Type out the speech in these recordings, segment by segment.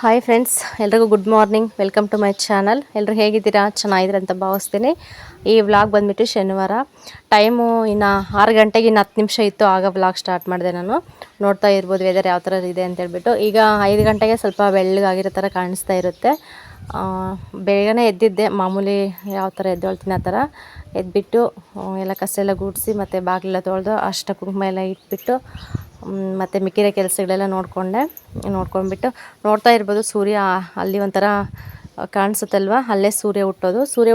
Hi friends, ಎಲ್ರಿಗೂ good morning. Welcome to my channel. ಎಲ್ಲರೂ ಹೇಗಿದ್ದೀರಾ? ಚೆನ್ನಾಗಿದ್ದೀರ ಅಂತ ಭಾವಿಸ್ತೀನಿ. ಈ ವ್ಲಾಗ್ ಬಂದುಬಿಟ್ಟು ಶನಿವಾರ. ಟೈಮು ಇನ್ನು 6 ಗಂಟೆಗೆ ಇನ್ನು 10 ನಿಮಿಷ ಇತ್ತು, ಆಗ ವ್ಲಾಗ್ ಸ್ಟಾರ್ಟ್ ಮಾಡಿದೆ ನಾನು. ನೋಡ್ತಾ ಇರ್ಬೋದು ವೆದರ್ ಯಾವ ಥರ ಇದೆ ಅಂತೇಳ್ಬಿಟ್ಟು. ಈಗ 5 ಗಂಟೆಗೆ ಸ್ವಲ್ಪ ಬೆಳ್ಳಗಾಗಿರೋ ಥರ ಕಾಣಿಸ್ತಾ ಇರುತ್ತೆ. ಬೇಗನೆ ಎದ್ದಿದ್ದೆ, ಮಾಮೂಲಿ ಯಾವ ಥರ ಎದ್ದೇಳ್ತೀನಿ ಆ ಥರ ಎದ್ಬಿಟ್ಟು ಎಲ್ಲ ಕಸ ಎಲ್ಲ ಗುಡಿಸಿ ಮತ್ತು ಬಾಗಿಲೆಲ್ಲ ತೊಳೆದು ಅಷ್ಟ ಕುಂಕುಮ ಎಲ್ಲ ಇಟ್ಬಿಟ್ಟು ಮತ್ತು ಮಿಕ್ಕಿದ ಕೆಲಸಗಳೆಲ್ಲ ನೋಡ್ಕೊಂಡ್ಬಿಟ್ಟು ನೋಡ್ತಾ ಇರ್ಬೋದು ಸೂರ್ಯ ಅಲ್ಲಿ ಒಂಥರ ಕಾಣಿಸುತ್ತಲ್ವ, ಅಲ್ಲೇ ಸೂರ್ಯ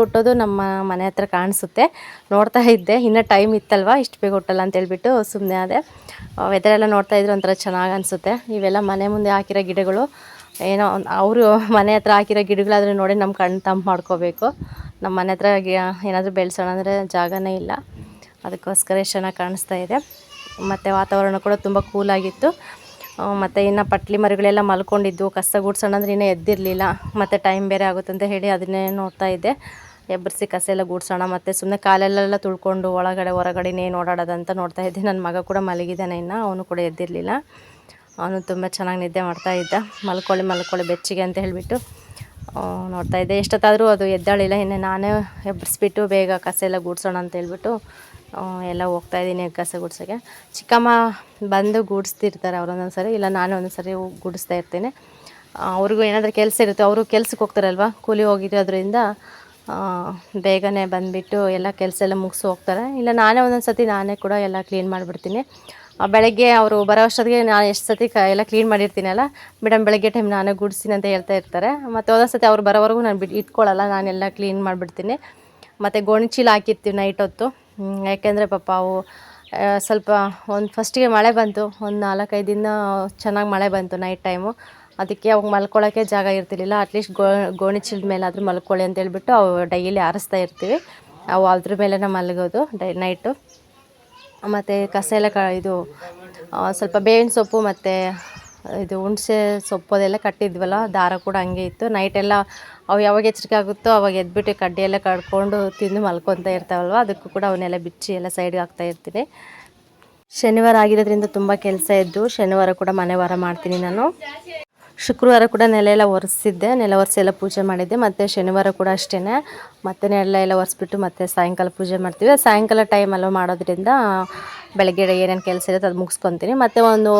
ಹುಟ್ಟೋದು ನಮ್ಮ ಮನೆ ಹತ್ರ ಕಾಣಿಸುತ್ತೆ. ನೋಡ್ತಾ ಇದ್ದೆ, ಇನ್ನೂ ಟೈಮ್ ಇತ್ತಲ್ವ, ಇಷ್ಟು ಬೇಗ ಹುಟ್ಟಲ್ಲ ಅಂತೇಳ್ಬಿಟ್ಟು ಸುಮ್ಮನೆ ಅದೇ. ವೆದರೆಲ್ಲ ನೋಡ್ತಾ ಇದ್ರೆ ಒಂಥರ ಚೆನ್ನಾಗಿ ಅನಿಸುತ್ತೆ. ಇವೆಲ್ಲ ಮನೆ ಮುಂದೆ ಹಾಕಿರೋ ಗಿಡಗಳು, ಏನೋ ಅವರು ಮನೆ ಹತ್ರ ಹಾಕಿರೋ ಗಿಡಗಳಾದರೆ ನೋಡಿ ನಮ್ಮ ಕಣ್ಣು ತಂಪು ಮಾಡ್ಕೋಬೇಕು. ನಮ್ಮ ಮನೆ ಹತ್ರ ಏನಾದರೂ ಬೆಳೆಸೋಣ ಅಂದರೆ ಜಾಗನೇ ಇಲ್ಲ, ಅದಕ್ಕೋಸ್ಕರ ಎಷ್ಟು ಚೆನ್ನಾಗಿ ಕಾಣಿಸ್ತಾ ಇದೆ. ಮತ್ತು ವಾತಾವರಣ ಕೂಡ ತುಂಬ ಕೂಲಾಗಿತ್ತು. ಮತ್ತು ಇನ್ನು ಪಟ್ಲಿ ಮರಿಗಳೆಲ್ಲ ಮಲ್ಕೊಂಡಿದ್ದು, ಕಸ ಗುಡ್ಸೋಣ ಅಂದರೆ ಇನ್ನೂ ಎದ್ದಿರಲಿಲ್ಲ. ಮತ್ತು ಟೈಮ್ ಬೇರೆ ಆಗುತ್ತೆ ಅಂತ ಹೇಳಿ ಅದನ್ನೇ ನೋಡ್ತಾ ಇದ್ದೆ. ಎಬ್ಬರಿಸಿ ಕಸ ಎಲ್ಲ ಗುಡ್ಸೋಣ, ಮತ್ತು ಸುಮ್ಮನೆ ಕಾಲೆಲ್ಲ ತುಳ್ಕೊಂಡು ಹೊರಗಡೆನೇ ಓಡಾಡೋದಂತ ನೋಡ್ತಾ ಇದ್ದೆ. ನನ್ನ ಮಗ ಕೂಡ ಮಲಗಿದ್ದಾನೆ, ಇನ್ನು ಅವನು ಕೂಡ ಎದ್ದಿರಲಿಲ್ಲ. ಅವನು ತುಂಬ ಚೆನ್ನಾಗಿ ನಿದ್ದೆ ಮಾಡ್ತಾಯಿದ್ದ. ಮಲ್ಕೊಳ್ಳಿ ಬೆಚ್ಚಿಗೆ ಅಂತ ಹೇಳಿಬಿಟ್ಟು ನೋಡ್ತಾ ಇದ್ದೆ. ಎಷ್ಟೊತ್ತಾದರೂ ಅದು ಎದ್ದಾಳಿಲ್ಲ. ಇನ್ನು ನಾನೇ ಎಬ್ಬರಿಸ್ಬಿಟ್ಟು ಬೇಗ ಕಸ ಎಲ್ಲ ಗುಡ್ಸೋಣ ಅಂತ ಹೇಳ್ಬಿಟ್ಟು ಎಲ್ಲ ಹೋಗ್ತಾಯಿದ್ದೀನಿ ಕಸ ಗುಡ್ಸೋಕ್ಕೆ. ಚಿಕ್ಕಮ್ಮ ಬಂದು ಗೂಡಿಸ್ತಿರ್ತಾರೆ ಅವರೊಂದೊಂದು ಸರಿ, ಇಲ್ಲ ನಾನೇ ಒಂದೊಂದು ಸರಿ ಗುಡಿಸ್ತಾ ಇರ್ತೀನಿ. ಅವ್ರಿಗೂ ಏನಾದರೂ ಕೆಲಸ ಇರುತ್ತೆ, ಅವರು ಕೆಲ್ಸಕ್ಕೆ ಹೋಗ್ತಾರಲ್ವ, ಕೂಲಿ ಹೋಗಿರೋದ್ರಿಂದ ಬೇಗನೆ ಬಂದುಬಿಟ್ಟು ಎಲ್ಲ ಕೆಲಸ ಎಲ್ಲ ಮುಗಿಸಿ ಹೋಗ್ತಾರೆ. ಇಲ್ಲ ನಾನೇ ಒಂದೊಂದು ಸತಿ ನಾನೇ ಕೂಡ ಎಲ್ಲ ಕ್ಲೀನ್ ಮಾಡಿಬಿಡ್ತೀನಿ. ಬೆಳಗ್ಗೆ ಅವರು ಬರೋ ಅಷ್ಟೊತ್ತಿಗೆ ನಾನು ಎಷ್ಟು ಸತಿ ಎಲ್ಲ ಕ್ಲೀನ್ ಮಾಡಿರ್ತೀನಲ್ಲ, ಮೇಡಮ್ ಬೆಳಗ್ಗೆ ಟೈಮ್ ನಾನೇ ಗುಡಿಸ್ತೀನಿ ಅಂತ ಹೇಳ್ತಾ ಇರ್ತಾರೆ. ಮತ್ತು ಒಂದೊಂದು ಸತಿ ಅವ್ರು ಬರೋವರೆಗೂ ನಾನು ಇಟ್ಕೊಳ್ಳಲ್ಲ, ನಾನೆಲ್ಲ ಕ್ಲೀನ್ ಮಾಡಿಬಿಡ್ತೀನಿ. ಮತ್ತು ಗೋಣಿ ಚೀಲ ಹಾಕಿರ್ತೀವಿ ನೈಟ್ ಹೊತ್ತು. ಯಾಕೆಂದರೆ ಪಾಪ ಅವು ಸ್ವಲ್ಪ ಫಸ್ಟಿಗೆ ಮಳೆ ಬಂತು, ಒಂದು 4-5 ದಿನ ಚೆನ್ನಾಗಿ ಮಳೆ ಬಂತು ನೈಟ್ ಟೈಮು. ಅದಕ್ಕೆ ಅವಾಗ ಮಲ್ಕೊಳ್ಳೋಕ್ಕೆ ಜಾಗ ಇರ್ತಿರ್ಲಿಲ್ಲ. ಅಟ್ಲೀಸ್ಟ್ ಗೋಣಿ ಚೀಲದ ಮೇಲಾದರೂ ಮಲ್ಕೊಳ್ಳಿ ಅಂತೇಳ್ಬಿಟ್ಟು ಅವು ಡೈಲಿ ಆರಿಸ್ತಾ ಇರ್ತೀವಿ. ಅವು ಅದ್ರ ಮೇಲೇ ಮಲಗೋದು ನೈಟು. ಮತ್ತು ಕಸ ಎಲ್ಲ ಇದು ಸ್ವಲ್ಪ ಬೇವಿನ ಸೊಪ್ಪು ಮತ್ತು ಇದು ಹುಣಸೆ ಸೊಪ್ಪು ಅದೆಲ್ಲ ಕಟ್ಟಿದ್ವಲ್ಲ, ದಾರ ಕೂಡ ಹಂಗೆ ಇತ್ತು. ನೈಟೆಲ್ಲ ಅವು ಯಾವಾಗ ಎಚ್ಚರಿಕೆ ಆಗುತ್ತೋ ಅವಾಗ ಎದ್ಬಿಟ್ಟು ಕಡ್ಡಿ ಎಲ್ಲ ಕಡ್ಕೊಂಡು ತಿಂದು ಮಲ್ಕೊತಾ ಇರ್ತಾವಲ್ವ, ಅದಕ್ಕೂ ಕೂಡ ಅವನ್ನೆಲ್ಲ ಬಿಚ್ಚಿ ಎಲ್ಲ ಸೈಡ್ಗೆ ಹಾಕ್ತಾ ಇರ್ತೀನಿ. ಶನಿವಾರ ಆಗಿರೋದ್ರಿಂದ ತುಂಬ ಕೆಲಸ ಇದ್ದು, ಶನಿವಾರ ಕೂಡ ಮನೆ ವಾರ ಮಾಡ್ತೀನಿ ನಾನು. ಶುಕ್ರವಾರ ಕೂಡ ನೆಲ ಒರೆಸಿದ್ದೆ, ನೆಲ ಒರೆಸಿ ಎಲ್ಲ ಪೂಜೆ ಮಾಡಿದ್ದೆ. ಮತ್ತು ಶನಿವಾರ ಕೂಡ ಅಷ್ಟೇ, ಮತ್ತೆ ನೆಲ ಎಲ್ಲ ಒರೆಸ್ಬಿಟ್ಟು ಮತ್ತೆ ಸಾಯಂಕಾಲ ಪೂಜೆ ಮಾಡ್ತೀವಿ. ಸಾಯಂಕಾಲ ಟೈಮಲ್ಲೂ ಮಾಡೋದ್ರಿಂದ ಬೆಳಗ್ಗೆ ಏನೇನು ಕೆಲಸ ಇರುತ್ತೆ ಅದು ಮುಗಿಸ್ಕೊತೀನಿ. ಮತ್ತು ಒಂದು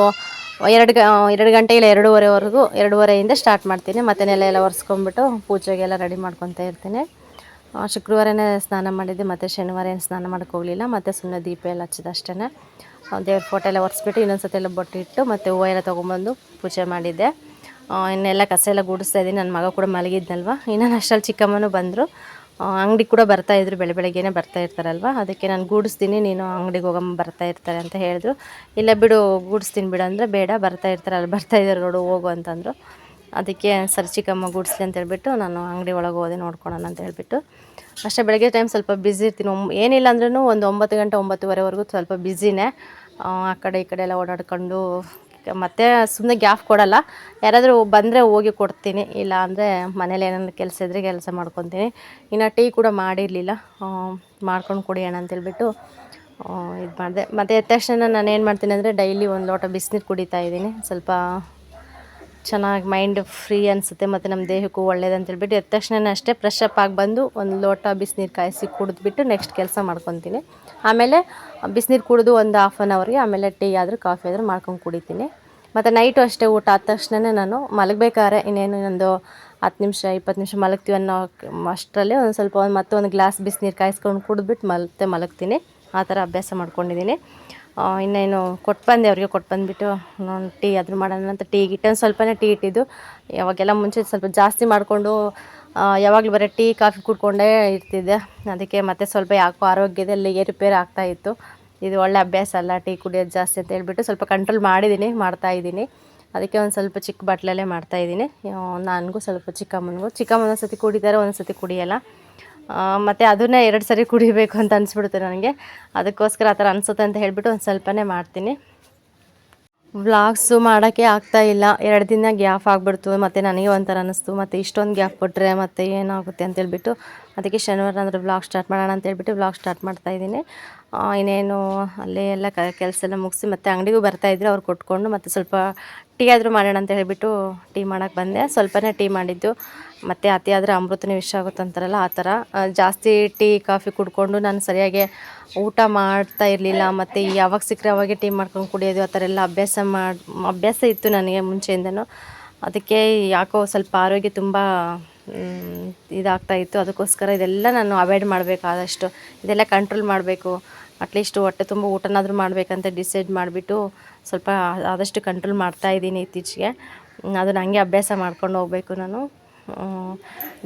2 ಗಂಟೆ ಇಲ್ಲ 2:30ಇಂದ ಸ್ಟಾರ್ಟ್ ಮಾಡ್ತೀನಿ. ಮತ್ತು ನೆಲ ಎಲ್ಲ ಒರೆಸ್ಕೊಂಡ್ಬಿಟ್ಟು ಪೂಜೆಗೆಲ್ಲ ರೆಡಿ ಮಾಡ್ಕೊತಾ ಇರ್ತೀನಿ. ಶುಕ್ರವಾರನೇ ಸ್ನಾನ ಮಾಡಿದ್ದೆ, ಮತ್ತು ಶನಿವಾರ ಏನು ಸ್ನಾನ ಮಾಡೋಕ್ಕೆ ಹೋಗಲಿಲ್ಲ. ಮತ್ತು ಸುಮ್ಮನೆ ದೀಪ ಎಲ್ಲ ಹಚ್ಚಿದ ಅಷ್ಟೇ. ದೇವ್ರ ಫೋಟೋ ಎಲ್ಲ ಒರೆಸ್ಬಿಟ್ಟು ಇನ್ನೊಂದು ಸತಿ ಎಲ್ಲ ಬೊಟ್ಟಿಟ್ಟು ಮತ್ತು ಹೂವು ಎಲ್ಲ ತೊಗೊಂಬಂದು ಪೂಜೆ ಮಾಡಿದ್ದೆ. ಇನ್ನೆಲ್ಲ ಕಸ ಎಲ್ಲ ಗುಡಿಸ್ತಾ ಇದ್ದೀನಿ. ನನ್ನ ಮಗ ಕೂಡ ಮಲಗಿದ್ನಲ್ವ. ಇನ್ನೂ ಅಷ್ಟರಲ್ಲಿ ಚಿಕ್ಕಮ್ಮನೂ ಬಂದರು. ಅಂಗಡಿ ಕೂಡ ಬರ್ತಾಯಿದ್ರು, ಬೆಳಗ್ಗೆನೇ ಬರ್ತಾ ಇರ್ತಾರಲ್ವ, ಅದಕ್ಕೆ ನಾನು ಗೂಡಿಸ್ತೀನಿ, ನೀನು ಅಂಗಡಿಗೆ ಬರ್ತಾ ಇರ್ತಾರೆ ಅಂತ ಹೇಳಿದ್ರು. ಇಲ್ಲ ಬಿಡು, ಗೂಡಿಸ್ತೀನಿ ಬಿಡು ಅಂದರೆ, ಬೇಡ ಬರ್ತಾ ಇರ್ತಾರೆ, ಅಲ್ಲಿ ಬರ್ತಾಯಿದ್ದಾರೆ ನೋಡು, ಹೋಗು ಅಂತಂದರು. ಅದಕ್ಕೆ ಸರಿ ಚಿಕ್ಕಮ್ಮ ಗೂಡಿಸ್ಲಿ ಅಂತ ಹೇಳ್ಬಿಟ್ಟು ನಾನು ಅಂಗಡಿ ಒಳಗೆ ಹೋದೆ ನೋಡ್ಕೊಳೋಣ ಅಂತ ಹೇಳ್ಬಿಟ್ಟು. ಅಷ್ಟೇ ಬೆಳಗ್ಗೆ ಟೈಮ್ ಸ್ವಲ್ಪ ಬ್ಯುಸಿ ಇರ್ತೀನಿ. ಏನಿಲ್ಲ ಅಂದ್ರೂ ಒಂದು 9 ಗಂಟೆ 9:30ವರೆಗೂ ಸ್ವಲ್ಪ ಬ್ಯುಸಿನೇ. ಆ ಕಡೆ ಈ ಕಡೆ ಎಲ್ಲ ಓಡಾಡ್ಕೊಂಡು ಮತ್ತು ಸುಮ್ಮನೆ ಗ್ಯಾಪ್ ಕೊಡಲ್ಲ. ಯಾರಾದರೂ ಬಂದರೆ ಹೋಗಿ ಕೊಡ್ತೀನಿ, ಇಲ್ಲ ಅಂದರೆ ಮನೇಲಿ ಏನಾದ್ರು ಕೆಲಸ ಇದ್ದರೆ ಕೆಲಸ ಮಾಡ್ಕೊತೀನಿ. ಇನ್ನು ಟೀ ಕೂಡ ಮಾಡಿರಲಿಲ್ಲ, ಮಾಡ್ಕೊಂಡು ಕುಡಿಯೋಣ ಅಂತೇಳ್ಬಿಟ್ಟು ಇದು ಮಾಡಿದೆ. ಮತ್ತು ಎದ್ದ ತಕ್ಷಣ ನಾನು ಏನು ಮಾಡ್ತೀನಿ ಅಂದರೆ ಡೈಲಿ ಒಂದು ಲೋಟ ಬಿಸಿನೀರು ಕುಡಿತಾ ಇದ್ದೀನಿ. ಸ್ವಲ್ಪ ಚೆನ್ನಾಗಿ ಮೈಂಡ್ ಫ್ರೀ ಅನಿಸುತ್ತೆ, ಮತ್ತು ನಮ್ಮ ದೇಹಕ್ಕೂ ಒಳ್ಳೇದು ಅಂತೇಳ್ಬಿಟ್ಟು ಎದ್ದ ತಕ್ಷಣ ಅಷ್ಟೇ ಫ್ರೆಶ್ ಅಪ್ ಆಗಿ ಬಂದು ಒಂದು ಲೋಟ ಬಿಸಿನೀರು ಕಾಯಿಸಿ ಕುಡಿದ್ಬಿಟ್ಟು ನೆಕ್ಸ್ಟ್ ಕೆಲಸ ಮಾಡ್ಕೊತೀನಿ. ಆಮೇಲೆ ಬಿಸಿನೀರು ಕುಡಿದು ಒಂದು 1/2 ಅವರ್ಗೆ ಆಮೇಲೆ ಟೀ ಆದರೂ ಕಾಫಿ ಆದರೂ ಮಾಡ್ಕೊಂಡು ಕುಡಿತೀನಿ. ಮತ್ತು ನೈಟು ಅಷ್ಟೇ, ಊಟ ಆದ ತಕ್ಷಣವೇ ನಾನು ಮಲಗಬೇಕಾದ್ರೆ ಇನ್ನೇನು ಒಂದು 10 ನಿಮಿಷ 20 ನಿಮಿಷ ಮಲಗ್ತೀವಿ ಅನ್ನೋ ಅಷ್ಟರಲ್ಲಿ ಒಂದು ಸ್ವಲ್ಪ ಮತ್ತೊಂದು ಗ್ಲಾಸ್ ಬಿಸಿನೀರು ಕಾಯಿಸ್ಕೊಂಡು ಕುಡಿದ್ಬಿಟ್ಟು ಮಲಗ್ತೀನಿ. ಆ ಥರ ಅಭ್ಯಾಸ ಮಾಡ್ಕೊಂಡಿದ್ದೀನಿ. ಇನ್ನೇನು ಬಂದೆ ಅವ್ರಿಗೆ ಬಂದುಬಿಟ್ಟು ಟೀ ಆದರೂ ಮಾಡೋಣ ಅಂತ ಟೀ ಸ್ವಲ್ಪನೇ ಟೀ ಇಟ್ಟಿದ್ದು. ಯಾವಾಗೆಲ್ಲ ಮುಂಚೆ ಸ್ವಲ್ಪ ಜಾಸ್ತಿ ಮಾಡಿಕೊಂಡು ಯಾವಾಗಲೂ ಬರೀ ಟೀ ಕಾಫಿ ಕುಡ್ಕೊಂಡೇ ಇರ್ತಿದ್ದೆ. ಅದಕ್ಕೆ ಮತ್ತೆ ಸ್ವಲ್ಪ ಯಾಕೋ ಆರೋಗ್ಯದಲ್ಲಿ ಏರುಪೇರು ಆಗ್ತಾಯಿತ್ತು. ಇದು ಒಳ್ಳೆ ಅಭ್ಯಾಸ ಅಲ್ಲ ಟೀ ಕುಡಿಯೋದು ಜಾಸ್ತಿ ಅಂತ ಹೇಳ್ಬಿಟ್ಟು ಸ್ವಲ್ಪ ಕಂಟ್ರೋಲ್ ಮಾಡ್ತಾಯಿದ್ದೀನಿ. ಅದಕ್ಕೆ ಒಂದು ಸ್ವಲ್ಪ ಚಿಕ್ಕ ಬಾಟ್ಲಲ್ಲೇ ಮಾಡ್ತಾಯಿದ್ದೀನಿ. ನನಗೂ ಸ್ವಲ್ಪ ಚಿಕ್ಕಮ್ಮನ ಒಂದು ಸತಿ ಕುಡಿತಾರೆ, ಒಂದು ಸತಿ ಕುಡಿಯೋಲ್ಲ. ಮತ್ತು ಅದನ್ನೇ 2 ಸರಿ ಕುಡಿಬೇಕು ಅಂತ ಅನಿಸ್ಬಿಡುತ್ತೆ ನನಗೆ. ಅದಕ್ಕೋಸ್ಕರ ಆ ಥರ ಅನಿಸುತ್ತೆ ಅಂತ ಹೇಳ್ಬಿಟ್ಟು ಒಂದು ಸ್ವಲ್ಪನೇ ಮಾಡ್ತೀನಿ. ವ್ಲಾಗ್ಸು ಮಾಡೋಕ್ಕೆ ಆಗ್ತಾಯಿಲ್ಲ, 2 ದಿನ ಗ್ಯಾಪ್ ಆಗಿಬಿಡ್ತು. ಮತ್ತು ನನಗೆ ಒಂಥರ ಅನ್ನಿಸ್ತು, ಮತ್ತು ಇಷ್ಟೊಂದು ಗ್ಯಾಪ್ ಕೊಟ್ಟರೆ ಮತ್ತು ಏನಾಗುತ್ತೆ ಅಂತೇಳ್ಬಿಟ್ಟು ಅದಕ್ಕೆ ಶನಿವಾರ ಅಂದರೆ ವ್ಲಾಗ್ ಸ್ಟಾರ್ಟ್ ಮಾಡೋಣ ಅಂತೇಳ್ಬಿಟ್ಟು ವ್ಲಾಗ್ ಸ್ಟಾರ್ಟ್ ಮಾಡ್ತಾಯಿದ್ದೀನಿ. ಇನ್ನೇನು ಅಲ್ಲೇ ಎಲ್ಲ ಕೆಲಸ ಎಲ್ಲ ಮುಗಿಸಿ ಮತ್ತು ಅಂಗಡಿಗೂ ಬರ್ತಾಯಿದ್ರು, ಅವ್ರು ಕೊಟ್ಕೊಂಡು ಮತ್ತು ಸ್ವಲ್ಪ ಟೀ ಆದರೂ ಮಾಡೋಣ ಅಂತ ಹೇಳಿಬಿಟ್ಟು ಟೀ ಮಾಡೋಕ್ಕೆ ಬಂದೆ. ಸ್ವಲ್ಪನೇ ಟೀ ಮಾಡಿದ್ದು, ಮತ್ತು ಅತಿ ಆದರೆ ಅಮೃತನೇ ವಿಷ ಆಗುತ್ತೆ ಅಂತಾರಲ್ಲ ಆ ಥರ. ಜಾಸ್ತಿ ಟೀ ಕಾಫಿ ಕುಡ್ಕೊಂಡು ನಾನು ಸರಿಯಾಗಿ ಊಟ ಮಾಡ್ತಾ ಇರಲಿಲ್ಲ. ಮತ್ತು ಯಾವಾಗ ಸಿಕ್ಕರೆ ಅವಾಗೆ ಟೀ ಮಾಡ್ಕೊಂಡು ಕುಡಿಯೋದು ಆ ಥರ ಎಲ್ಲ ಅಭ್ಯಾಸ ಇತ್ತು ನನಗೆ ಮುಂಚೆಯಿಂದನೂ. ಅದಕ್ಕೆ ಯಾಕೋ ಸ್ವಲ್ಪ ಆರೋಗ್ಯ ತುಂಬ ಇದಾಗ್ತಾಯಿತ್ತು. ಅದಕ್ಕೋಸ್ಕರ ಇದೆಲ್ಲ ನಾನು ಅವಾಯ್ಡ್ ಮಾಡಬೇಕು, ಆದಷ್ಟು ಇದೆಲ್ಲ ಕಂಟ್ರೋಲ್ ಮಾಡಬೇಕು. ಅಟ್ಲೀಸ್ಟ್ ಹೊಟ್ಟೆ ತುಂಬ ಊಟನಾದರೂ ಮಾಡಬೇಕಂತ ಡಿಸೈಡ್ ಮಾಡಿಬಿಟ್ಟು ಸ್ವಲ್ಪ ಆದಷ್ಟು ಕಂಟ್ರೋಲ್ ಮಾಡ್ತಾಯಿದ್ದೀನಿ ಇತ್ತೀಚೆಗೆ. ಅದನ್ನು ಹಂಗೆ ಅಭ್ಯಾಸ ಮಾಡ್ಕೊಂಡು ಹೋಗಬೇಕು ನಾನು.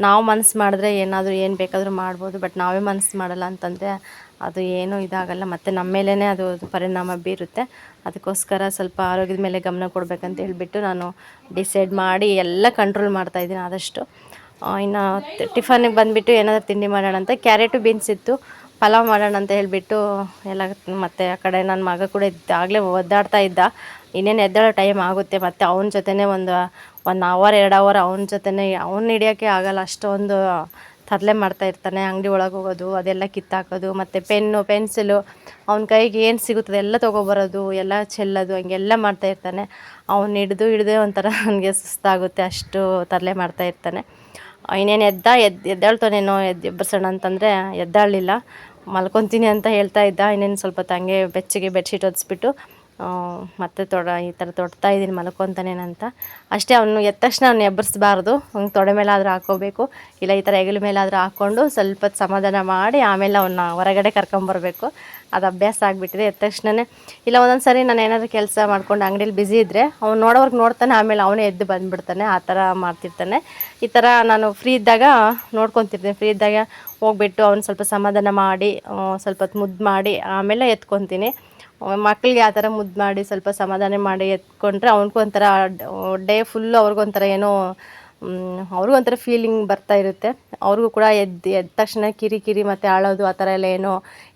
ನಾವು ಮನಸ್ಸು ಮಾಡಿದ್ರೆ ಏನು ಬೇಕಾದರೂ ಮಾಡ್ಬೋದು. ಬಟ್ ನಾವೇ ಮನಸ್ಸು ಮಾಡಲ್ಲ ಅಂತಂದರೆ ಅದು ಏನೂ ಇದಾಗಲ್ಲ, ಮತ್ತು ನಮ್ಮ ಮೇಲೇ ಅದು ಪರಿಣಾಮ ಬೀರುತ್ತೆ. ಅದಕ್ಕೋಸ್ಕರ ಸ್ವಲ್ಪ ಆರೋಗ್ಯದ ಮೇಲೆ ಗಮನ ಕೊಡಬೇಕಂತ ಹೇಳಿಬಿಟ್ಟು ನಾನು ಡಿಸೈಡ್ ಮಾಡಿ ಎಲ್ಲ ಕಂಟ್ರೋಲ್ ಮಾಡ್ತಾಯಿದ್ದೀನಿ ಆದಷ್ಟು. ಇನ್ನು ಟಿಫನಿಗೆ ಬಂದುಬಿಟ್ಟು ಏನಾದರೂ ತಿಂಡಿ ಮಾಡೋಣ ಅಂತ ಕ್ಯಾರೆಟು ಬೀನ್ಸ್ ಇತ್ತು, ಪಲಾವ್ ಮಾಡೋಣ ಅಂತ ಹೇಳಿಬಿಟ್ಟು ಎಲ್ಲ. ಮತ್ತು ಆ ಕಡೆ ನನ್ನ ಮಗ ಕೂಡ ಆಗಲೇ ಒದ್ದಾಡ್ತಾ ಇದ್ದ, ಇನ್ನೇನು ಎದ್ದೇಳೋ ಟೈಮ್ ಆಗುತ್ತೆ. ಮತ್ತು ಅವನ ಜೊತೆನೇ ಒಂದು 1 ಅವರ್ 2 ಅವರ್ ಅವನ ಜೊತೆನೇ ಅವ್ನು ಹಿಡಿಯೋಕ್ಕೆ ಆಗಲ್ಲ, ಅಷ್ಟೊಂದು ತರಲೆ ಮಾಡ್ತಾಯಿರ್ತಾನೆ. ಅಂಗಡಿ ಒಳಗೆ ಹೋಗೋದು, ಅದೆಲ್ಲ ಕಿತ್ತಾಕೋದು, ಮತ್ತು ಪೆನ್ನು ಪೆನ್ಸಿಲು ಅವ್ನ ಕೈಗೆ ಏನು ಸಿಗುತ್ತದೆ ಎಲ್ಲ ತೊಗೊಬರೋದು, ಎಲ್ಲ ಚೆಲ್ಲೋದು, ಹಂಗೆಲ್ಲ ಮಾಡ್ತಾಯಿರ್ತಾನೆ. ಅವ್ನು ಹಿಡ್ದು ಒಂಥರ ನನಗೆ ಸುಸ್ತಾಗುತ್ತೆ, ಅಷ್ಟು ತರಲೆ ಮಾಡ್ತಾಯಿರ್ತಾನೆ. ಇನ್ನೇನು ಎದ್ದೇಳ್ತಾನೇನೋ ಎಬ್ಬರಿಸೋಣ ಅಂತಂದರೆ ಎದ್ದಾಳಲಿಲ್ಲ. ಮಲ್ಕೊತೀನಿ ಅಂತ ಹೇಳ್ತಾ ಇದ್ದ. ಇನ್ನೇನು ಸ್ವಲ್ಪ ತಂಗೆ ಬೆಚ್ಚಗೆ ಬೆಡ್ಶೀಟ್ ಹೊದಿಸ್ಬಿಟ್ಟು ಮತ್ತೆ ಈ ಥರ ತೊಡ್ತಾ ಇದ್ದೀನಿ ಮಲ್ಕೊತಾನೇನಂತ. ಅಷ್ಟೇ, ಅವನು ಎದ್ದ ತಕ್ಷಣ ಅವ್ನು ಎಬ್ಬರಿಸ್ಬಾರ್ದು, ಅವ್ನು ತೊಡೆ ಮೇಲಾದರೂ ಹಾಕ್ಕೋಬೇಕು, ಇಲ್ಲ ಈ ಥರ ಹೆಗಲ ಮೇಲಾದರೂ ಹಾಕ್ಕೊಂಡು ಸ್ವಲ್ಪ ಸಮಾಧಾನ ಮಾಡಿ ಆಮೇಲೆ ಅವನ್ನ ಹೊರಗಡೆ ಕರ್ಕೊಂಬರ್ಬೇಕು. ಅದು ಅಭ್ಯಾಸ ಆಗಿಬಿಟ್ಟಿದೆ. ಎದ್ದ ತಕ್ಷಣವೇ ಇಲ್ಲ, ಒಂದೊಂದು ಸಾರಿ ನಾನು ಏನಾದರೂ ಕೆಲಸ ಮಾಡ್ಕೊಂಡು ಅಂಗಡಿಯಲ್ಲಿ ಬ್ಯುಸಿ ಇದ್ದರೆ ಅವ್ನು ನೋಡೋವರೆಗೆ ನೋಡ್ತಾನೆ, ಆಮೇಲೆ ಅವನೇ ಎದ್ದು ಬಂದುಬಿಡ್ತಾನೆ. ಆ ಥರ ಮಾಡ್ತಿರ್ತಾನೆ. ಈ ಥರ ನಾನು ಫ್ರೀ ಇದ್ದಾಗ ನೋಡ್ಕೊತಿರ್ತೀನಿ. ಫ್ರೀ ಇದ್ದಾಗ ಹೋಗ್ಬಿಟ್ಟು ಅವ್ನು ಸ್ವಲ್ಪ ಸಮಾಧಾನ ಮಾಡಿ ಸ್ವಲ್ಪ ಹೊತ್ತು ಮುದ್ದು ಮಾಡಿ ಆಮೇಲೆ ಎತ್ಕೊತೀನಿ. ಮಕ್ಕಳಿಗೆ ಆ ಥರ ಮುದ್ದು ಮಾಡಿ ಸ್ವಲ್ಪ ಸಮಾಧಾನ ಮಾಡಿ ಎತ್ಕೊಂಡ್ರೆ ಅವ್ನಿಗೊಂಥರ ಡೇ ಫುಲ್ಲು ಅವ್ರಿಗೊಂಥರ ಏನೋ ಅವ್ರಿಗೊಂಥರ ಫೀಲಿಂಗ್ ಬರ್ತಾ ಇರುತ್ತೆ. ಅವ್ರಿಗೂ ಕೂಡ ಎದ್ದ ತಕ್ಷಣ ಕಿರಿಕಿರಿ ಮತ್ತು ಅಳೋದು ಆ ಥರ ಎಲ್ಲ ಏನೋ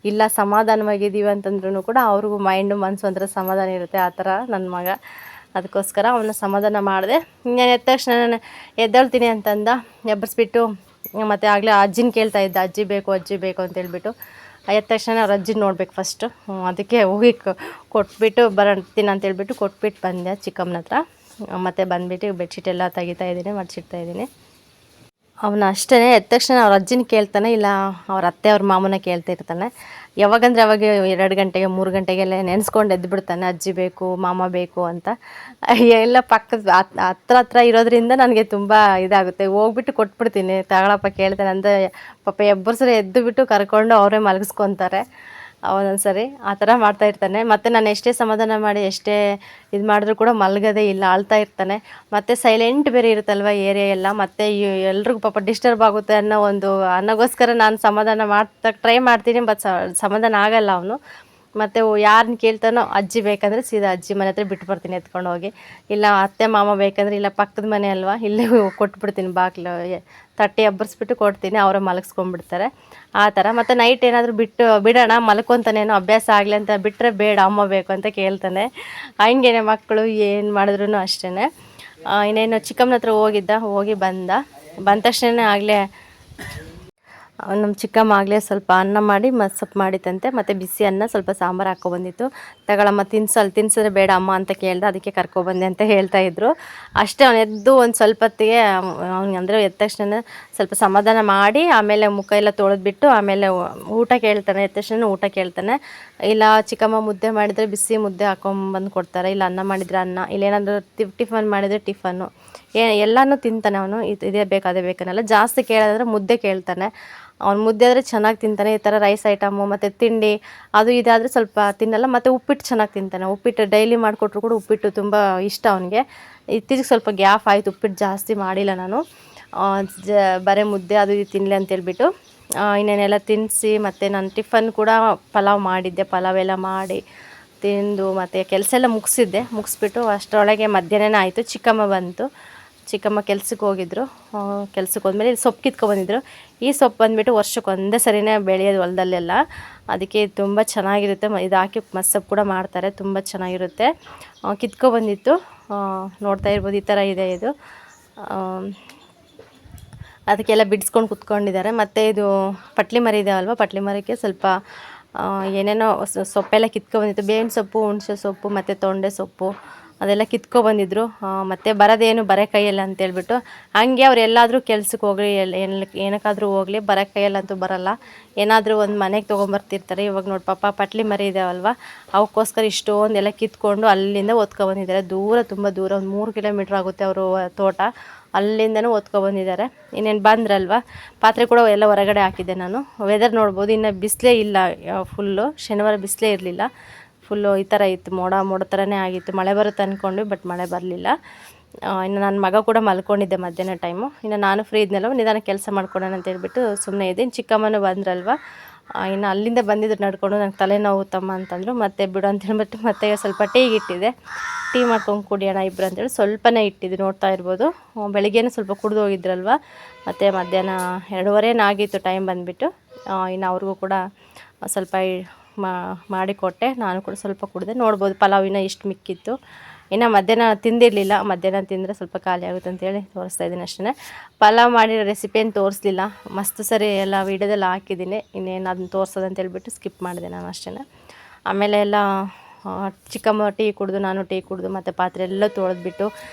ಇಲ್ಲ, ಸಮಾಧಾನವಾಗಿದ್ದೀವಿ ಅಂತಂದ್ರೂ ಕೂಡ ಅವ್ರಿಗೂ ಮನಸ್ಸು ಒಂಥರ ಸಮಾಧಾನ ಇರುತ್ತೆ. ಆ ಥರ ನನ್ನ ಮಗ. ಅದಕ್ಕೋಸ್ಕರ ಅವನ್ನ ಸಮಾಧಾನ ಮಾಡಿದೆ. ನಾನು ಎದ್ದ ತಕ್ಷಣ ನಾನು ಎದ್ದೇಳ್ತೀನಿ ಅಂತಂದ, ಎಬ್ಬರಿಸ್ಬಿಟ್ಟು ಮತ್ತು ಆಗಲೇ ಅಜ್ಜಿನ ಕೇಳ್ತಾ ಇದ್ದ, ಅಜ್ಜಿ ಬೇಕು ಅಂತೇಳ್ಬಿಟ್ಟು. ಎದ್ದ ತಕ್ಷಣ ಅವ್ರ ಅಜ್ಜಿನ ನೋಡ್ಬೇಕು ಫಸ್ಟು. ಅದಕ್ಕೆ ಹೋಗಿ ಕೊಟ್ಬಿಟ್ಟು ಬರ್ತೀನಿ ಅಂತೇಳ್ಬಿಟ್ಟು ಕೊಟ್ಬಿಟ್ಟು ಬಂದೆ ಚಿಕ್ಕಮ್ಮನ ಹತ್ರ. ಮತ್ತು ಬಂದುಬಿಟ್ಟು ಬೆಡ್ಶೀಟ್ ಎಲ್ಲ ತೆಗಿತಾ ಇದ್ದೀನಿ, ಮಡ್ಚಿಡ್ತಾ ಇದ್ದೀನಿ. ಅವನು ಅಷ್ಟೇ ಎದ್ದ ತಕ್ಷಣ ಅವ್ರ ಅಜ್ಜಿನ ಕೇಳ್ತಾನೆ, ಇಲ್ಲ ಅವ್ರ ಅತ್ತೆ ಅವ್ರ ಮಾಮನ ಕೇಳ್ತಾ ಇರ್ತಾನೆ. ಯಾವಾಗಂದರೆ ಅವಾಗ 2 ಗಂಟೆಗೆ 3 ಗಂಟೆಗೆಲ್ಲ ನೆನೆಸ್ಕೊಂಡು ಎದ್ದುಬಿಡ್ತಾನೆ, ಅಜ್ಜಿ ಬೇಕು ಮಾಮ ಬೇಕು ಅಂತ. ಎಲ್ಲ ಪಕ್ಕದ ಹತ್ರ ಇರೋದ್ರಿಂದ ನನಗೆ ತುಂಬ ಇದಾಗುತ್ತೆ. ಹೋಗ್ಬಿಟ್ಟು ಕೊಟ್ಬಿಡ್ತೀನಿ, ತಗೊಳಪ್ಪ ಕೇಳ್ತಾನೆ ಅಂದರೆ ಪಾಪ ಎಬ್ಬರ್ಸ್ರೆ ಎದ್ದು ಬಿಟ್ಟು ಕರ್ಕೊಂಡು ಅವರೇ ಮಲಗಿಸ್ಕೊತಾರೆ ಒಂದೊಂದು ಸರಿ. ಆ ಥರ ಮಾಡ್ತಾಯಿರ್ತಾನೆ. ಮತ್ತು ನಾನು ಎಷ್ಟೇ ಸಮಾಧಾನ ಮಾಡಿ ಎಷ್ಟೇ ಇದು ಮಾಡಿದ್ರೂ ಕೂಡ ಮಲಗೋದೇ ಇಲ್ಲ, ಆಳ್ತಾ ಇರ್ತಾನೆ. ಮತ್ತು ಸೈಲೆಂಟ್ ಬೇರೆ ಇರುತ್ತಲ್ವ ಏರಿಯಾ ಎಲ್ಲ, ಮತ್ತು ಎಲ್ರಿಗೂ ಪಾಪ ಡಿಸ್ಟರ್ಬ್ ಆಗುತ್ತೆ ಅನ್ನೋಗೋಸ್ಕರ ನಾನು ಸಮಾಧಾನ ಟ್ರೈ ಮಾಡ್ತೀನಿ. ಬಟ್ ಸಮಾಧಾನ ಆಗಲ್ಲ ಅವನು. ಮತ್ತು ಯಾರನ್ನ ಕೇಳ್ತಾನೋ ಅಜ್ಜಿ ಬೇಕಂದರೆ ಸೀದಾ ಅಜ್ಜಿ ಮನೆ ಹತ್ರ ಬಿಟ್ಟು ಬರ್ತೀನಿ ಎತ್ಕೊಂಡು ಹೋಗಿ. ಇಲ್ಲ ಅತ್ತೆ ಮಾಮ ಬೇಕಂದರೆ ಇಲ್ಲ ಪಕ್ಕದ ಮನೆ ಅಲ್ವಾ, ಇಲ್ಲೇ ಕೊಟ್ಬಿಡ್ತೀನಿ, ಬಾಗಿಲು ತಟ್ಟೆ ಎಬ್ಬರಿಸ್ಬಿಟ್ಟು ಕೊಡ್ತೀನಿ, ಅವರೇ ಮಲಗಿಸ್ಕೊಂಡ್ಬಿಡ್ತಾರೆ ಆ ಥರ. ಮತ್ತು ನೈಟ್ ಏನಾದರೂ ಬಿಡೋಣ ಮಲ್ಕೊತಾನೇನೋ ಅಭ್ಯಾಸ ಆಗಲಿ ಅಂತ ಬಿಟ್ಟರೆ ಬೇಡ ಅಮ್ಮ ಬೇಕು ಅಂತ ಕೇಳ್ತಾನೆ. ಹಂಗೇನೆ ಮಕ್ಕಳು ಏನು ಮಾಡಿದ್ರು ಅಷ್ಟೇ. ಇನ್ನೇನು ಚಿಕ್ಕಮ್ಮನ ಹತ್ರ ಹೋಗಿ ಬಂದ ತಕ್ಷಣ ಆಗಲೇ ನಮ್ಮ ಚಿಕ್ಕಮ್ಮ ಆಗಲೇ ಸ್ವಲ್ಪ ಅನ್ನ ಮಾಡಿ ಮಸ್ಸಪ್ಪು ಮಾಡಿತ್ತಂತೆ. ಮತ್ತು ಬಿಸಿ ಅನ್ನ ಸ್ವಲ್ಪ ಸಾಂಬಾರು ಹಾಕ್ಕೊಬಂದಿತ್ತು. ತಗೊಳಮ್ಮ ತಿನ್ಸಿದ್ರೆ ಬೇಡ ಅಮ್ಮ ಅಂತ ಕೇಳ್ದೆ, ಅದಕ್ಕೆ ಕರ್ಕೊಬಂದೆ ಅಂತ ಹೇಳ್ತಾಯಿದ್ರು. ಅಷ್ಟೇ, ಅವನು ಎದ್ದು ಒಂದು ಸ್ವಲ್ಪ ಹೊತ್ತಿಗೆ ಅಂದರೆ ಎದ್ದ ತಕ್ಷಣ ಸ್ವಲ್ಪ ಸಮಾಧಾನ ಮಾಡಿ ಆಮೇಲೆ ಮುಖ ಎಲ್ಲ ತೊಳೆದ್ಬಿಟ್ಟು ಆಮೇಲೆ ಊಟ ಕೇಳ್ತಾನೆ. ಎದ್ದ ತಕ್ಷಣ ಊಟ ಕೇಳ್ತಾನೆ. ಇಲ್ಲ ಚಿಕ್ಕಮ್ಮ ಮುದ್ದೆ ಮಾಡಿದರೆ ಬಿಸಿ ಮುದ್ದೆ ಹಾಕೊಂಬಂದು ಕೊಡ್ತಾರೆ, ಇಲ್ಲ ಅನ್ನ ಮಾಡಿದರೆ ಅನ್ನ, ಇಲ್ಲೇನಾದರೂ ಟಿಫನ್ ಮಾಡಿದರೆ ಟಿಫನ್ನು, ಎಲ್ಲನೂ ತಿಂತಾನೆ ಅವನು. ಇದೇ ಬೇಕು ಅದೇ ಬೇಕನ್ನಲ್ಲ. ಜಾಸ್ತಿ ಕೇಳೋದಂದರೆ ಮುದ್ದೆ ಕೇಳ್ತಾನೆ. ಅವ್ನು ಮುದ್ದೆ ಆದರೆ ಚೆನ್ನಾಗಿ ತಿಂತಾನೆ. ಈ ಥರ ರೈಸ್ ಐಟಮು ಮತ್ತು ತಿಂಡಿ ಅದು ಇದಾದರೆ ಸ್ವಲ್ಪ ತಿನ್ನಲ್ಲ. ಮತ್ತು ಉಪ್ಪಿಟ್ಟು ಚೆನ್ನಾಗಿ ತಿಂತಾನೆ. ಉಪ್ಪಿಟ್ಟು ಡೈಲಿ ಮಾಡಿಕೊಟ್ರು ಕೂಡ ಉಪ್ಪಿಟ್ಟು ತುಂಬ ಇಷ್ಟ ಅವನಿಗೆ. ಇತ್ತೀಚೆಗೆ ಸ್ವಲ್ಪ ಗ್ಯಾಪ್ ಆಯಿತು, ಉಪ್ಪಿಟ್ಟು ಜಾಸ್ತಿ ಮಾಡಿಲ್ಲ ನಾನು. ಬರೀ ಮುದ್ದೆ ಅದು ಇದು ತಿನ್ನಲಿ ಅಂತೇಳ್ಬಿಟ್ಟು ಇನ್ನೇನೆಲ್ಲ ತಿನ್ನಿಸಿ, ಮತ್ತು ನಾನು ಟಿಫನ್ ಕೂಡ ಪಲಾವ್ ಮಾಡಿದ್ದೆ. ಪಲಾವ್ ಎಲ್ಲ ಮಾಡಿ ತಿಂದು ಮತ್ತು ಕೆಲಸ ಎಲ್ಲ ಮುಗಿಸ್ಬಿಟ್ಟು ಅಷ್ಟರೊಳಗೆ ಮಧ್ಯಾಹ್ನ ಆಯಿತು. ಚಿಕ್ಕಮ್ಮ ಕೆಲ್ಸಕ್ಕೆ ಹೋಗಿದ್ರು. ಕೆಲ್ಸಕ್ಕೆ ಹೋದ್ಮೇಲೆ ಇಲ್ಲಿ ಸೊಪ್ಪು ಕಿತ್ಕೊಬಂದಿದ್ರು. ಈ ಸೊಪ್ಪು ಬಂದುಬಿಟ್ಟು ವರ್ಷಕ್ಕೆ ಒಂದೇ ಸರಿನೇ ಬೆಳೆಯೋದು ಹೊಲದಲ್ಲೆಲ್ಲ. ಅದಕ್ಕೆ ತುಂಬ ಚೆನ್ನಾಗಿರುತ್ತೆ. ಇದು ಹಾಕಿ ಮಸ್ಸಪ್ಪು ಕೂಡ ಮಾಡ್ತಾರೆ, ತುಂಬ ಚೆನ್ನಾಗಿರುತ್ತೆ. ಕಿತ್ಕೊಬಂದಿತ್ತು, ನೋಡ್ತಾ ಇರ್ಬೋದು ಈ ಥರ ಇದೆ ಇದು. ಅದಕ್ಕೆಲ್ಲ ಬಿಡಿಸ್ಕೊಂಡು ಕುತ್ಕೊಂಡಿದ್ದಾರೆ. ಮತ್ತು ಇದು ಪಟ್ಲಿ ಮರ ಇದೆ ಅಲ್ವ, ಪಟ್ಲಿ ಮರಕ್ಕೆ ಸ್ವಲ್ಪ ಏನೇನೋ ಸೊಪ್ಪೆಲ್ಲ ಕಿತ್ಕೊಬಂದಿತ್ತು. ಬೇವಿನ ಸೊಪ್ಪು, ಹುಣಸೆ ಸೊಪ್ಪು ಮತ್ತು ತೊಂಡೆ ಸೊಪ್ಪು ಅದೆಲ್ಲ ಕಿತ್ಕೊಬಂದಿದ್ರು. ಮತ್ತು ಬರೋದೇನು ಬರೋ ಕೈಯಲ್ಲ ಅಂತೇಳ್ಬಿಟ್ಟು ಹಂಗೆ ಅವ್ರು ಎಲ್ಲಾದರೂ ಕೆಲ್ಸಕ್ಕೆ ಹೋಗಲಿ ಏನಕ್ಕಾದರೂ ಹೋಗಲಿ ಬರೋ ಕೈಯಲ್ಲಂತೂ ಬರೋಲ್ಲ. ಏನಾದರೂ ಒಂದು ಮನೆಗೆ ತೊಗೊಂಬರ್ತಿರ್ತಾರೆ. ಇವಾಗ ನೋಡಿ ಪಾಪ ಪಟ್ಲಿ ಮರಿ ಇದಾವಲ್ವ, ಅವಕ್ಕೋಸ್ಕರ ಇಷ್ಟೊಂದೆಲ್ಲ ಕಿತ್ಕೊಂಡು ಅಲ್ಲಿಂದ ಒತ್ಕೊಬಂದಿದ್ದಾರೆ. ದೂರ, ತುಂಬ ದೂರ, ಒಂದು 3 ಕಿಲೋಮೀಟ್ರ್ ಆಗುತ್ತೆ ಅವರು ತೋಟ. ಅಲ್ಲಿಂದನೂ ಒತ್ಕೊಬಂದಿದ್ದಾರೆ. ಇನ್ನೇನು ಬಂದ್ರಲ್ವ, ಪಾತ್ರೆ ಕೂಡ ಎಲ್ಲ ಹೊರಗಡೆ ಹಾಕಿದ್ದೆ ನಾನು. ವೆದರ್ ನೋಡ್ಬೋದು, ಇನ್ನು ಬಿಸಿಲೇ ಇಲ್ಲ ಫುಲ್ಲು. ಶನಿವಾರ ಬಿಸಿಲೇ ಇರಲಿಲ್ಲ, ಫುಲ್ಲು ಈ ಥರ ಇತ್ತು, ಮೋಡ ಥರನೇ ಆಗಿತ್ತು. ಮಳೆ ಬರುತ್ತೆ ಅಂದ್ಕೊಂಡ್ವಿ, ಬಟ್ ಮಳೆ ಬರಲಿಲ್ಲ. ಇನ್ನು ನನ್ನ ಮಗ ಕೂಡ ಮಲ್ಕೊಂಡಿದ್ದೆ ಮಧ್ಯಾಹ್ನ ಟೈಮು. ಇನ್ನು ನಾನು ಫ್ರೀ ಇದ್ನಲ್ವ, ನಿಧಾನ ಕೆಲಸ ಮಾಡ್ಕೊಳೋಣ ಅಂತ ಹೇಳ್ಬಿಟ್ಟು ಸುಮ್ಮನೆ ಇದ್ದೀನಿ. ಚಿಕ್ಕಮ್ಮನೂ ಬಂದ್ರಲ್ವ, ಇನ್ನು ಅಲ್ಲಿಂದ ಬಂದಿದ್ರು ನಡ್ಕೊಂಡು. ನಂಗೆ ತಲೆನೋವು ತಮ್ಮ ಅಂತಂದರು. ಮತ್ತೆ ಬಿಡು ಅಂತ ಹೇಳ್ಬಿಟ್ಟು ಮತ್ತೆ ಸ್ವಲ್ಪ ಟೀಗೆ ಇಟ್ಟಿದ್ದೆ. ಟೀ ಮಾಡ್ಕೊಂಡು ಕುಡಿಯೋಣ ಇಬ್ಬರು ಅಂತೇಳಿ ಸ್ವಲ್ಪನೇ ಇಟ್ಟಿದ್ದು, ನೋಡ್ತಾ ಇರ್ಬೋದು. ಬೆಳಿಗ್ಗೆನೂ ಸ್ವಲ್ಪ ಕುಡಿದು ಹೋಗಿದ್ರಲ್ವ, ಮತ್ತು ಮಧ್ಯಾಹ್ನ 2:30 ಆಗಿತ್ತು ಟೈಮ್ ಬಂದುಬಿಟ್ಟು. ಇನ್ನು ಅವ್ರಿಗೂ ಕೂಡ ಸ್ವಲ್ಪ ಮಾಡಿಕೊಟ್ಟೆ, ನಾನು ಕೂಡ ಸ್ವಲ್ಪ ಕುಡಿದೆ. ನೋಡ್ಬೋದು ಪಲಾವಿನ ಎಷ್ಟು ಮಿಕ್ಕಿತ್ತು. ಇನ್ನು ಮಧ್ಯಾಹ್ನ ತಿಂದಿರಲಿಲ್ಲ, ಮಧ್ಯಾಹ್ನ ತಿಂದರೆ ಸ್ವಲ್ಪ ಖಾಲಿ ಆಗುತ್ತೆ ಅಂತೇಳಿ ತೋರಿಸ್ತಾ ಇದ್ದೀನಿ ಅಷ್ಟೇ. ಪಲಾವ್ ಮಾಡಿರೋ ರೆಸಿಪಿ ಏನು ತೋರಿಸ್ಲಿಲ್ಲ, ಮಸ್ತ್ ಸರಿ ಎಲ್ಲ ವೀಡಿಯೋದಲ್ಲಿ ಹಾಕಿದ್ದೀನಿ. ಇನ್ನೇನು ಅದನ್ನ ತೋರಿಸೋದು ಅಂತೇಳ್ಬಿಟ್ಟು ಸ್ಕಿಪ್ ಮಾಡಿದೆ ನಾನು ಅಷ್ಟೇ. ಆಮೇಲೆ ಎಲ್ಲ ಚಿಕ್ಕಮ್ಮ ಟೀ ಕುಡಿದು, ನಾನು ಟೀ ಕುಡಿದು, ಮತ್ತು ಪಾತ್ರೆ ಎಲ್ಲ ತೊಳೆದ್ಬಿಟ್ಟು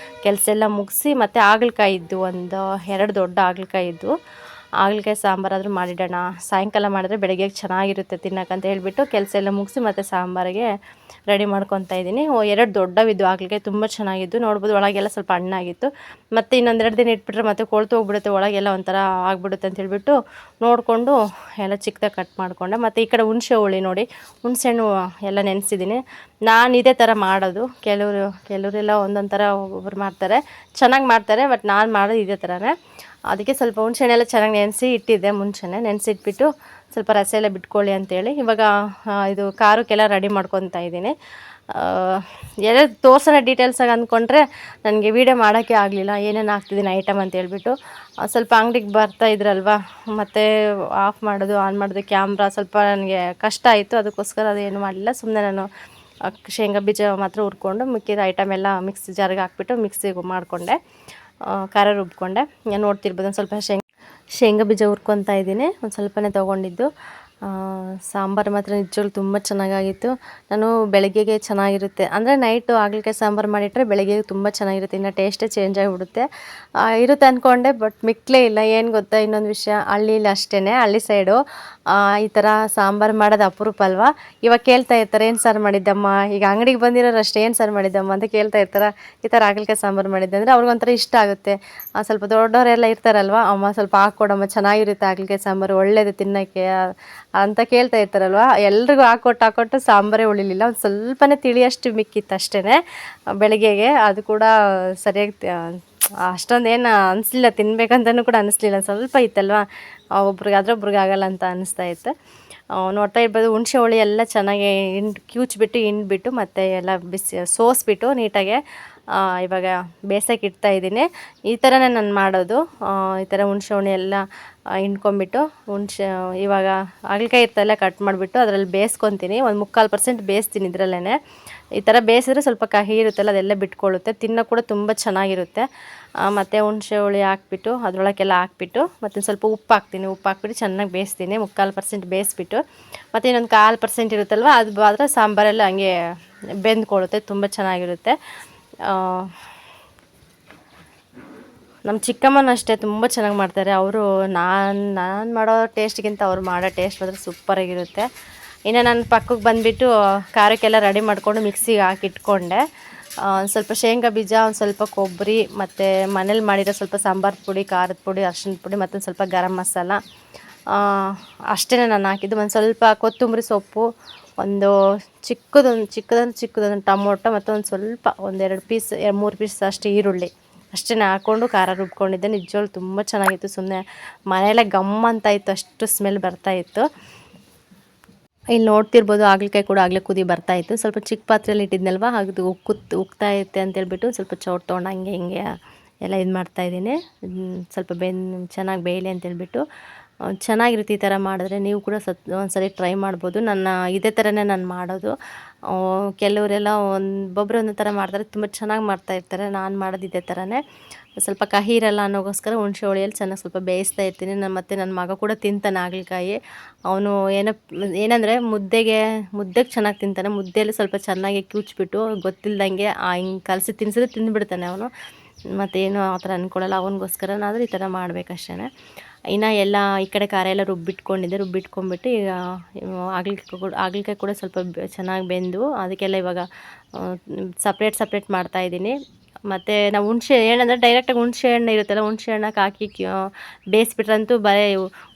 ಕೆಲಸ ಎಲ್ಲ ಮುಗಿಸಿ, ಮತ್ತು ಹಾಗಲಕಾಯಿ ಇದ್ದು, ಒಂದು 2 ದೊಡ್ಡ ಹಾಗಲಕಾಯಿ ಇದ್ದು, ಹಾಗಲಕಾಯಿ ಸಾಂಬಾರಾದರೂ ಮಾಡಿಡೋಣ, ಸಾಯಂಕಾಲ ಮಾಡಿದ್ರೆ ಬೆಳಗ್ಗೆ ಚೆನ್ನಾಗಿರುತ್ತೆ ತಿನ್ನೋಕ್ಕಂತ ಹೇಳ್ಬಿಟ್ಟು ಕೆಲಸ ಎಲ್ಲ ಮುಗಿಸಿ ಮತ್ತು ಸಾಂಬಾರಿಗೆ ರೆಡಿ ಮಾಡ್ಕೊತಾ ಇದ್ದೀನಿ. 2 ದೊಡ್ಡವಿದ್ದು ಹಾಗಲಕಾಯಿ, ತುಂಬ ಚೆನ್ನಾಗಿದ್ದು. ನೋಡ್ಬೋದು ಒಳಗೆಲ್ಲ ಸ್ವಲ್ಪ ಹಣ್ಣಾಗಿತ್ತು. ಮತ್ತು ಇನ್ನೊಂದೆರಡು ದಿನ ಇಟ್ಬಿಟ್ರೆ ಮತ್ತೆ ಕೊಳ್ತು ಹೋಗ್ಬಿಡುತ್ತೆ, ಒಳಗೆಲ್ಲ ಒಂಥರ ಆಗ್ಬಿಡುತ್ತೆ ಅಂತ ಹೇಳ್ಬಿಟ್ಟು ನೋಡಿಕೊಂಡು ಎಲ್ಲ ಚಿಕ್ಕದಾಗಿ ಕಟ್ ಮಾಡಿಕೊಂಡೆ. ಮತ್ತು ಈ ಕಡೆ ಹುಣಸೆ ಹುಳಿ ನೋಡಿ, ಹುಣಸೆ ಹಣ್ಣು ಎಲ್ಲ ನೆನೆಸಿದ್ದೀನಿ. ನಾನು ಇದೇ ಥರ ಮಾಡೋದು. ಕೆಲವರೆಲ್ಲ ಒಂದೊಂದು ಥರ ಒಬ್ಬೊಬ್ರು ಮಾಡ್ತಾರೆ, ಚೆನ್ನಾಗಿ ಮಾಡ್ತಾರೆ. ಬಟ್ ನಾನು ಮಾಡೋದು ಇದೇ ಥರನೇ. ಅದಕ್ಕೆ ಸ್ವಲ್ಪ ಹುಣಸೆಹಣ್ಣೆಲ್ಲ ಚೆನ್ನಾಗಿ ನೆನೆಸಿ ಇಟ್ಟಿದ್ದೆ. ಮುಂಚೆನೇ ನೆನೆಸಿಟ್ಬಿಟ್ಟು ಸ್ವಲ್ಪ ರಸ ಎಲ್ಲ ಬಿಟ್ಕೊಳ್ಳಿ ಅಂತೇಳಿ ಇವಾಗ ಇದು ಖಾರಕ್ಕೆಲ್ಲ ರೆಡಿ ಮಾಡ್ಕೊತಾ ಇದ್ದೀನಿ. ಎಲ್ಲ ತೋರ್ಸೋಣ ಡೀಟೇಲ್ಸಾಗಿ ಅಂದ್ಕೊಂಡ್ರೆ ನನಗೆ ವೀಡಿಯೋ ಮಾಡೋಕ್ಕೆ ಆಗಲಿಲ್ಲ, ಏನೇನು ಹಾಕ್ತಿದ್ದೀನಿ ಐಟಮ್ ಅಂತ ಹೇಳ್ಬಿಟ್ಟು. ಸ್ವಲ್ಪ ಅಂಗಡಿಗೆ ಬರ್ತಾ ಇದ್ರಲ್ವ, ಮತ್ತು ಆಫ್ ಮಾಡೋದು ಆನ್ ಮಾಡೋದು ಕ್ಯಾಮ್ರಾ ಸ್ವಲ್ಪ ನನಗೆ ಕಷ್ಟ ಆಯಿತು. ಅದಕ್ಕೋಸ್ಕರ ಅದೇನು ಮಾಡಲಿಲ್ಲ. ಸುಮ್ಮನೆ ನಾನು ಶೇಂಗಾ ಬೀಜ ಮಾತ್ರ ಹುರ್ಕೊಂಡು ಮಿಕ್ಕಿದ ಐಟಮ್ ಎಲ್ಲ ಮಿಕ್ಸಿ ಜಾರಿಗೆ ಹಾಕ್ಬಿಟ್ಟು ಮಿಕ್ಸಿಗೆ ಮಾಡಿಕೊಂಡೆ, ಖಾರ ರುಬ್ಕೊಂಡೆ. ನೋಡ್ತಿರ್ಬೋದು ಒಂದು ಸ್ವಲ್ಪ ಶೇಂಗಾ ಬೀಜ ಹುರ್ಕೊತಾ ಇದ್ದೀನಿ. ಒಂದು ಸ್ವಲ್ಪನೇ ತೊಗೊಂಡಿದ್ದು. ಸಾಂಬಾರು ಮಾತ್ರ ನಿಜವಾಗ್ಲೂ ತುಂಬ ಚೆನ್ನಾಗಾಗಿತ್ತು. ನಾನು ಬೆಳಗ್ಗೆಗೆ ಚೆನ್ನಾಗಿರುತ್ತೆ ಅಂದರೆ ನೈಟು ಹಾಗಲಕಾಯಿ ಸಾಂಬಾರು ಮಾಡಿಟ್ರೆ ಬೆಳಗ್ಗೆಗೆ ತುಂಬ ಚೆನ್ನಾಗಿರುತ್ತೆ, ಇನ್ನು ಟೇಸ್ಟೇ ಚೇಂಜ್ ಆಗಿಬಿಡುತ್ತೆ. ಇರುತ್ತೆ ಅಂದ್ಕೊಂಡೆ, ಬಟ್ ಮಿಕ್ಕಲೇ ಇಲ್ಲ. ಏನು ಗೊತ್ತಾ, ಇನ್ನೊಂದು ವಿಷಯ, ಹಳ್ಳೀಲಿ ಅಷ್ಟೇ, ಹಳ್ಳಿ ಸೈಡು ಈ ಥರ ಸಾಂಬಾರು ಮಾಡೋದು ಅಪರೂಪ ಅಲ್ವಾ. ಇವಾಗ ಕೇಳ್ತಾ ಇರ್ತಾರೆ, ಏನು ಸಾರು ಮಾಡಿದ್ದಮ್ಮ, ಈಗ ಅಂಗಡಿಗೆ ಬಂದಿರೋರು ಅಷ್ಟೇ, ಏನು ಸಾರು ಮಾಡಿದ್ದಮ್ಮ ಅಂತ ಕೇಳ್ತಾ ಇರ್ತಾರೆ. ಈ ಥರ ಹಾಗಲಕಾಯಿ ಸಾಂಬಾರು ಮಾಡಿದ್ದೆ ಅಂದರೆ ಅವ್ರಿಗೊಂಥರ ಇಷ್ಟ ಆಗುತ್ತೆ. ಸ್ವಲ್ಪ ದೊಡ್ಡವರೆಲ್ಲ ಇರ್ತಾರಲ್ವ, ಅಮ್ಮ ಸ್ವಲ್ಪ ಹಾಕ್ಕೊಡಮ್ಮ, ಚೆನ್ನಾಗಿರುತ್ತೆ ಹಾಗಲಕಾಯಿ ಸಾಂಬಾರು, ಒಳ್ಳೇದು ತಿನ್ನೋಕ್ಕೆ ಅಂತ ಕೇಳ್ತಾ ಇರ್ತಾರಲ್ವ. ಎಲ್ರಿಗೂ ಹಾಕ್ಕೊಟ್ಟು ಸಾಂಬಾರೇ ಉಳಿಲಿಲ್ಲ. ಒಂದು ಸ್ವಲ್ಪನೇ ತಿಳಿಯಷ್ಟು ಮಿಕ್ಕಿತ್ತು ಅಷ್ಟೇ ಬೆಳಗ್ಗೆಗೆ. ಅದು ಕೂಡ ಸರಿಯಾಗಿ ಅಷ್ಟೊಂದೇನು ಅನಿಸ್ಲಿಲ್ಲ, ತಿನ್ಬೇಕಂತನೂ ಕೂಡ ಅನಿಸ್ಲಿಲ್ಲ. ಸ್ವಲ್ಪ ಇತ್ತಲ್ವ, ಒಬ್ರಿಗೆ ಆದರೆ ಒಬ್ರಿಗೆ ಆಗಲ್ಲ ಅಂತ ಅನಿಸ್ತಾ ಇತ್ತು. ನೋಡ್ತಾ ಇರ್ಬೋದು, ಹುಣಸೆ ಹುಳಿ ಎಲ್ಲ ಚೆನ್ನಾಗಿ ಕಿವುಚ್ಬಿಟ್ಟು ಹಿಂಡ್ಬಿಟ್ಟು ಮತ್ತು ಎಲ್ಲ ಸೋಸ್ಬಿಟ್ಟು ನೀಟಾಗೆ ಇವಾಗ ಬೇಯಿಸೋಕೆ ಇಡ್ತಾಯಿದ್ದೀನಿ. ಈ ಥರನೇ ನಾನು ಮಾಡೋದು. ಈ ಥರ ಹುಣಸೆ ಹುಳಿ ಎಲ್ಲ ಹಿಂಡ್ಕೊಂಬಿಟ್ಟು ಇವಾಗ ಹಾಗಲಕಾಯಿ ಇರ್ತಲ್ಲ ಕಟ್ ಮಾಡಿಬಿಟ್ಟು ಅದರಲ್ಲಿ ಬೇಯಿಸ್ಕೊತೀನಿ. ಒಂದು 3/4% ಬೇಯಿಸ್ತೀನಿ ಇದರಲ್ಲೇ. ಈ ಥರ ಬೇಯಿಸಿದ್ರೆ ಸ್ವಲ್ಪ ಕಹಿ ಇರುತ್ತಲ್ಲ ಅದೆಲ್ಲ ಬಿಟ್ಕೊಳ್ಳುತ್ತೆ, ತಿನ್ನೋ ಕೂಡ ತುಂಬ ಚೆನ್ನಾಗಿರುತ್ತೆ. ಮತ್ತು ಹುಣಸೆ ಹುಳಿ ಹಾಕ್ಬಿಟ್ಟು ಅದರೊಳಗೆಲ್ಲ ಹಾಕ್ಬಿಟ್ಟು ಮತ್ತು ಸ್ವಲ್ಪ ಉಪ್ಪು ಹಾಕ್ತೀನಿ. ಉಪ್ಪು ಹಾಕ್ಬಿಟ್ಟು ಚೆನ್ನಾಗಿ ಬೇಯಿಸ್ತೀನಿ. 3/4% ಬೇಯಿಸ್ಬಿಟ್ಟು ಮತ್ತು ಇನ್ನೊಂದು 1/4% ಇರುತ್ತಲ್ವ, ಅದು ಮಾತ್ರ ಸಾಂಬಾರೆಲ್ಲ ಹಂಗೆ ಬೆಂದ್ಕೊಳ್ಳುತ್ತೆ, ತುಂಬ ಚೆನ್ನಾಗಿರುತ್ತೆ. ನಮ್ಮ ಚಿಕ್ಕಮ್ಮನೂ ಅಷ್ಟೇ ತುಂಬ ಚೆನ್ನಾಗಿ ಮಾಡ್ತಾರೆ ಅವರು. ನಾನು ಮಾಡೋ ಟೇಸ್ಟ್ಗಿಂತ ಅವ್ರು ಮಾಡೋ ಟೇಸ್ಟ್ ಮಾತ್ರ ಸೂಪರಾಗಿರುತ್ತೆ. ಇನ್ನು ನಾನು ಪಕ್ಕಕ್ಕೆ ಬಂದುಬಿಟ್ಟು ಖಾರಕ್ಕೆಲ್ಲ ರೆಡಿ ಮಾಡಿಕೊಂಡು ಮಿಕ್ಸಿಗೆ ಹಾಕಿಟ್ಕೊಂಡೆ. ಸ್ವಲ್ಪ ಶೇಂಗಾ ಬೀಜ, ಒಂದು ಸ್ವಲ್ಪ ಕೊಬ್ಬರಿ, ಮತ್ತು ಮನೇಲಿ ಮಾಡಿರೋ ಸ್ವಲ್ಪ ಸಾಂಬಾರು ಪುಡಿ, ಖಾರದ ಪುಡಿ, ಅರಿಶಿನ ಪುಡಿ, ಮತ್ತು ಸ್ವಲ್ಪ ಗರಂ ಮಸಾಲ ಅಷ್ಟೇ ನಾನು ಹಾಕಿದ್ದು. ಒಂದು ಸ್ವಲ್ಪ ಕೊತ್ತಂಬರಿ ಸೊಪ್ಪು, ಒಂದು ಚಿಕ್ಕದೊಂದು ಟೊಮೊಟೊ, ಮತ್ತು ಒಂದು ಸ್ವಲ್ಪ 3 ಪೀಸ್ ಅಷ್ಟು ಈರುಳ್ಳಿ ಅಷ್ಟೇ ಹಾಕ್ಕೊಂಡು ಖಾರ ರುಬ್ಕೊಂಡಿದ್ದೆ. ನಿಜವಾಗ್ಲೂ ತುಂಬ ಚೆನ್ನಾಗಿತ್ತು. ಸುಮ್ಮನೆ ಮನೆಯೆಲ್ಲ ಗಮ್ ಅಂತ ಇತ್ತು, ಅಷ್ಟು ಸ್ಮೆಲ್ ಬರ್ತಾಯಿತ್ತು. ಇಲ್ಲಿ ನೋಡ್ತಿರ್ಬೋದು, ಹಾಗಲಕಾಯಿ ಕೂಡ ಆಗಲೇ ಕುದಿ ಬರ್ತಾಯಿತ್ತು. ಸ್ವಲ್ಪ ಚಿಕ್ಕ ಪಾತ್ರೆಯಲ್ಲಿ ಇಟ್ಟಿದ್ನಲ್ವ, ಅದು ಉಕ್ತಾ ಇತ್ತೆ ಅಂತೇಳ್ಬಿಟ್ಟು ಸ್ವಲ್ಪ ಚೌಟ್ ತೊಗೊಂಡು ಹಿಂಗೆ ಎಲ್ಲ ಇದು ಮಾಡ್ತಾಯಿದ್ದೀನಿ. ಸ್ವಲ್ಪ ಚೆನ್ನಾಗಿ ಬೇಯಲಿ ಅಂತೇಳ್ಬಿಟ್ಟು. ಚೆನ್ನಾಗಿರುತ್ತೆ ಈ ಥರ ಮಾಡಿದ್ರೆ. ನೀವು ಕೂಡ ಒಂದ್ಸರಿ ಟ್ರೈ ಮಾಡ್ಬೋದು. ಇದೇ ಥರನೇ ನಾನು ಮಾಡೋದು. ಕೆಲವರೆಲ್ಲ ಒಬ್ಬೊಬ್ಬರು ಒಂದೊಂದು ಥರ ಮಾಡ್ತಾರೆ, ತುಂಬ ಚೆನ್ನಾಗಿ ಮಾಡ್ತಾಯಿರ್ತಾರೆ. ನಾನು ಮಾಡೋದು ಇದೇ ಥರನೇ. ಸ್ವಲ್ಪ ಕಹಿ ಇರಲ್ಲ ಅನ್ನೋಗೋಸ್ಕರ ಹುಣಸೆ ಹುಳಿಯಲ್ಲಿ ಚೆನ್ನಾಗಿ ಸ್ವಲ್ಪ ಬೇಯಿಸ್ತಾ ಇರ್ತೀನಿ. ಮತ್ತು ನನ್ನ ಮಗ ಕೂಡ ತಿಂತಾನೆ ಹಾಗಲಕಾಯಿ. ಅವನು ಏನಂದರೆ ಮುದ್ದೆಗೆ ಚೆನ್ನಾಗಿ ತಿಂತಾನೆ. ಮುದ್ದೆಯಲ್ಲಿ ಸ್ವಲ್ಪ ಚೆನ್ನಾಗಿ ಕ್ಯೂಚ್ಬಿಟ್ಟು ಗೊತ್ತಿಲ್ದಂಗೆ ಹಿಂಗೆ ಕಲಸಿ ತಿನ್ಸಿದ್ರೆ ತಿಂದುಬಿಡ್ತಾನೆ ಅವನು. ಮತ್ತೇನು ಆ ಥರ ಅಂದ್ಕೊಳ್ಳಲ್ಲ. ಅವನಿಗೋಸ್ಕರನಾದರೂ ಈ ಥರ ಮಾಡಬೇಕಷ್ಟೇ. ಇನ್ನು ಎಲ್ಲ ಈ ಕಡೆ ಖಾರ ಎಲ್ಲ ರುಬ್ಬಿಟ್ಕೊಂಡ್ಬಿಟ್ಟು ಈಗ ಹಾಗಲಕಾಯಿ ಕೂಡ ಸ್ವಲ್ಪ ಚೆನ್ನಾಗಿ ಬೆಂದು ಅದಕ್ಕೆಲ್ಲ ಇವಾಗ ಸಪ್ರೇಟ್ ಮಾಡ್ತಾಯಿದ್ದೀನಿ. ಮತ್ತು ನಾವು ಏನಂದರೆ ಡೈರೆಕ್ಟಾಗಿ ಹುಣಸೆ ಹಣ್ಣು ಇರುತ್ತಲ್ಲ, ಹುಣಸೆ ಹಣ್ಣಕ್ಕೆ ಹಾಕಿ ಬೇಯಿಸ್ಬಿಟ್ರಂತೂ ಬರೀ